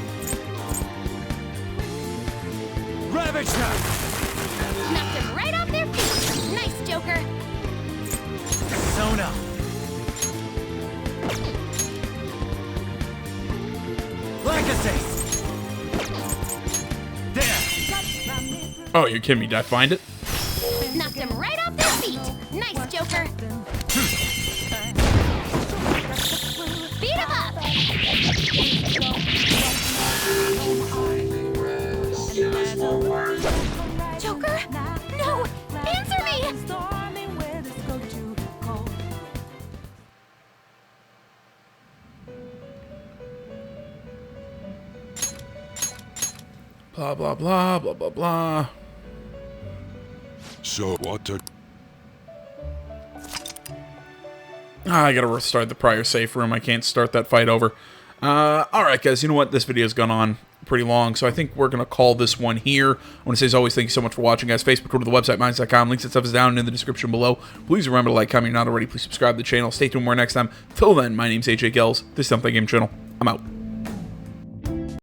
Ravage them! Knocked him right off their feet. Nice, Joker. Persona! Legacy! There! Oh, you're kidding me? Did I find it? Knocked him right off their feet. Nice, Joker. Beat him up. Give us more work. Joker? No! Answer me! Blah blah blah blah blah blah. So what to... I gotta restart the prior safe room. I can't start that fight over. Alright guys, you know what? This video's gone on pretty long, so I think we're gonna call this one here. I want to say as always, thank you so much for watching, guys. Facebook, Twitter, the website, minds.com. Links and stuff is down in the description below. Please remember to like, comment, if you're not already. Please subscribe to the channel. Stay tuned more next time. Till then, my name's AJ Gels. This is Something Game Channel. I'm out.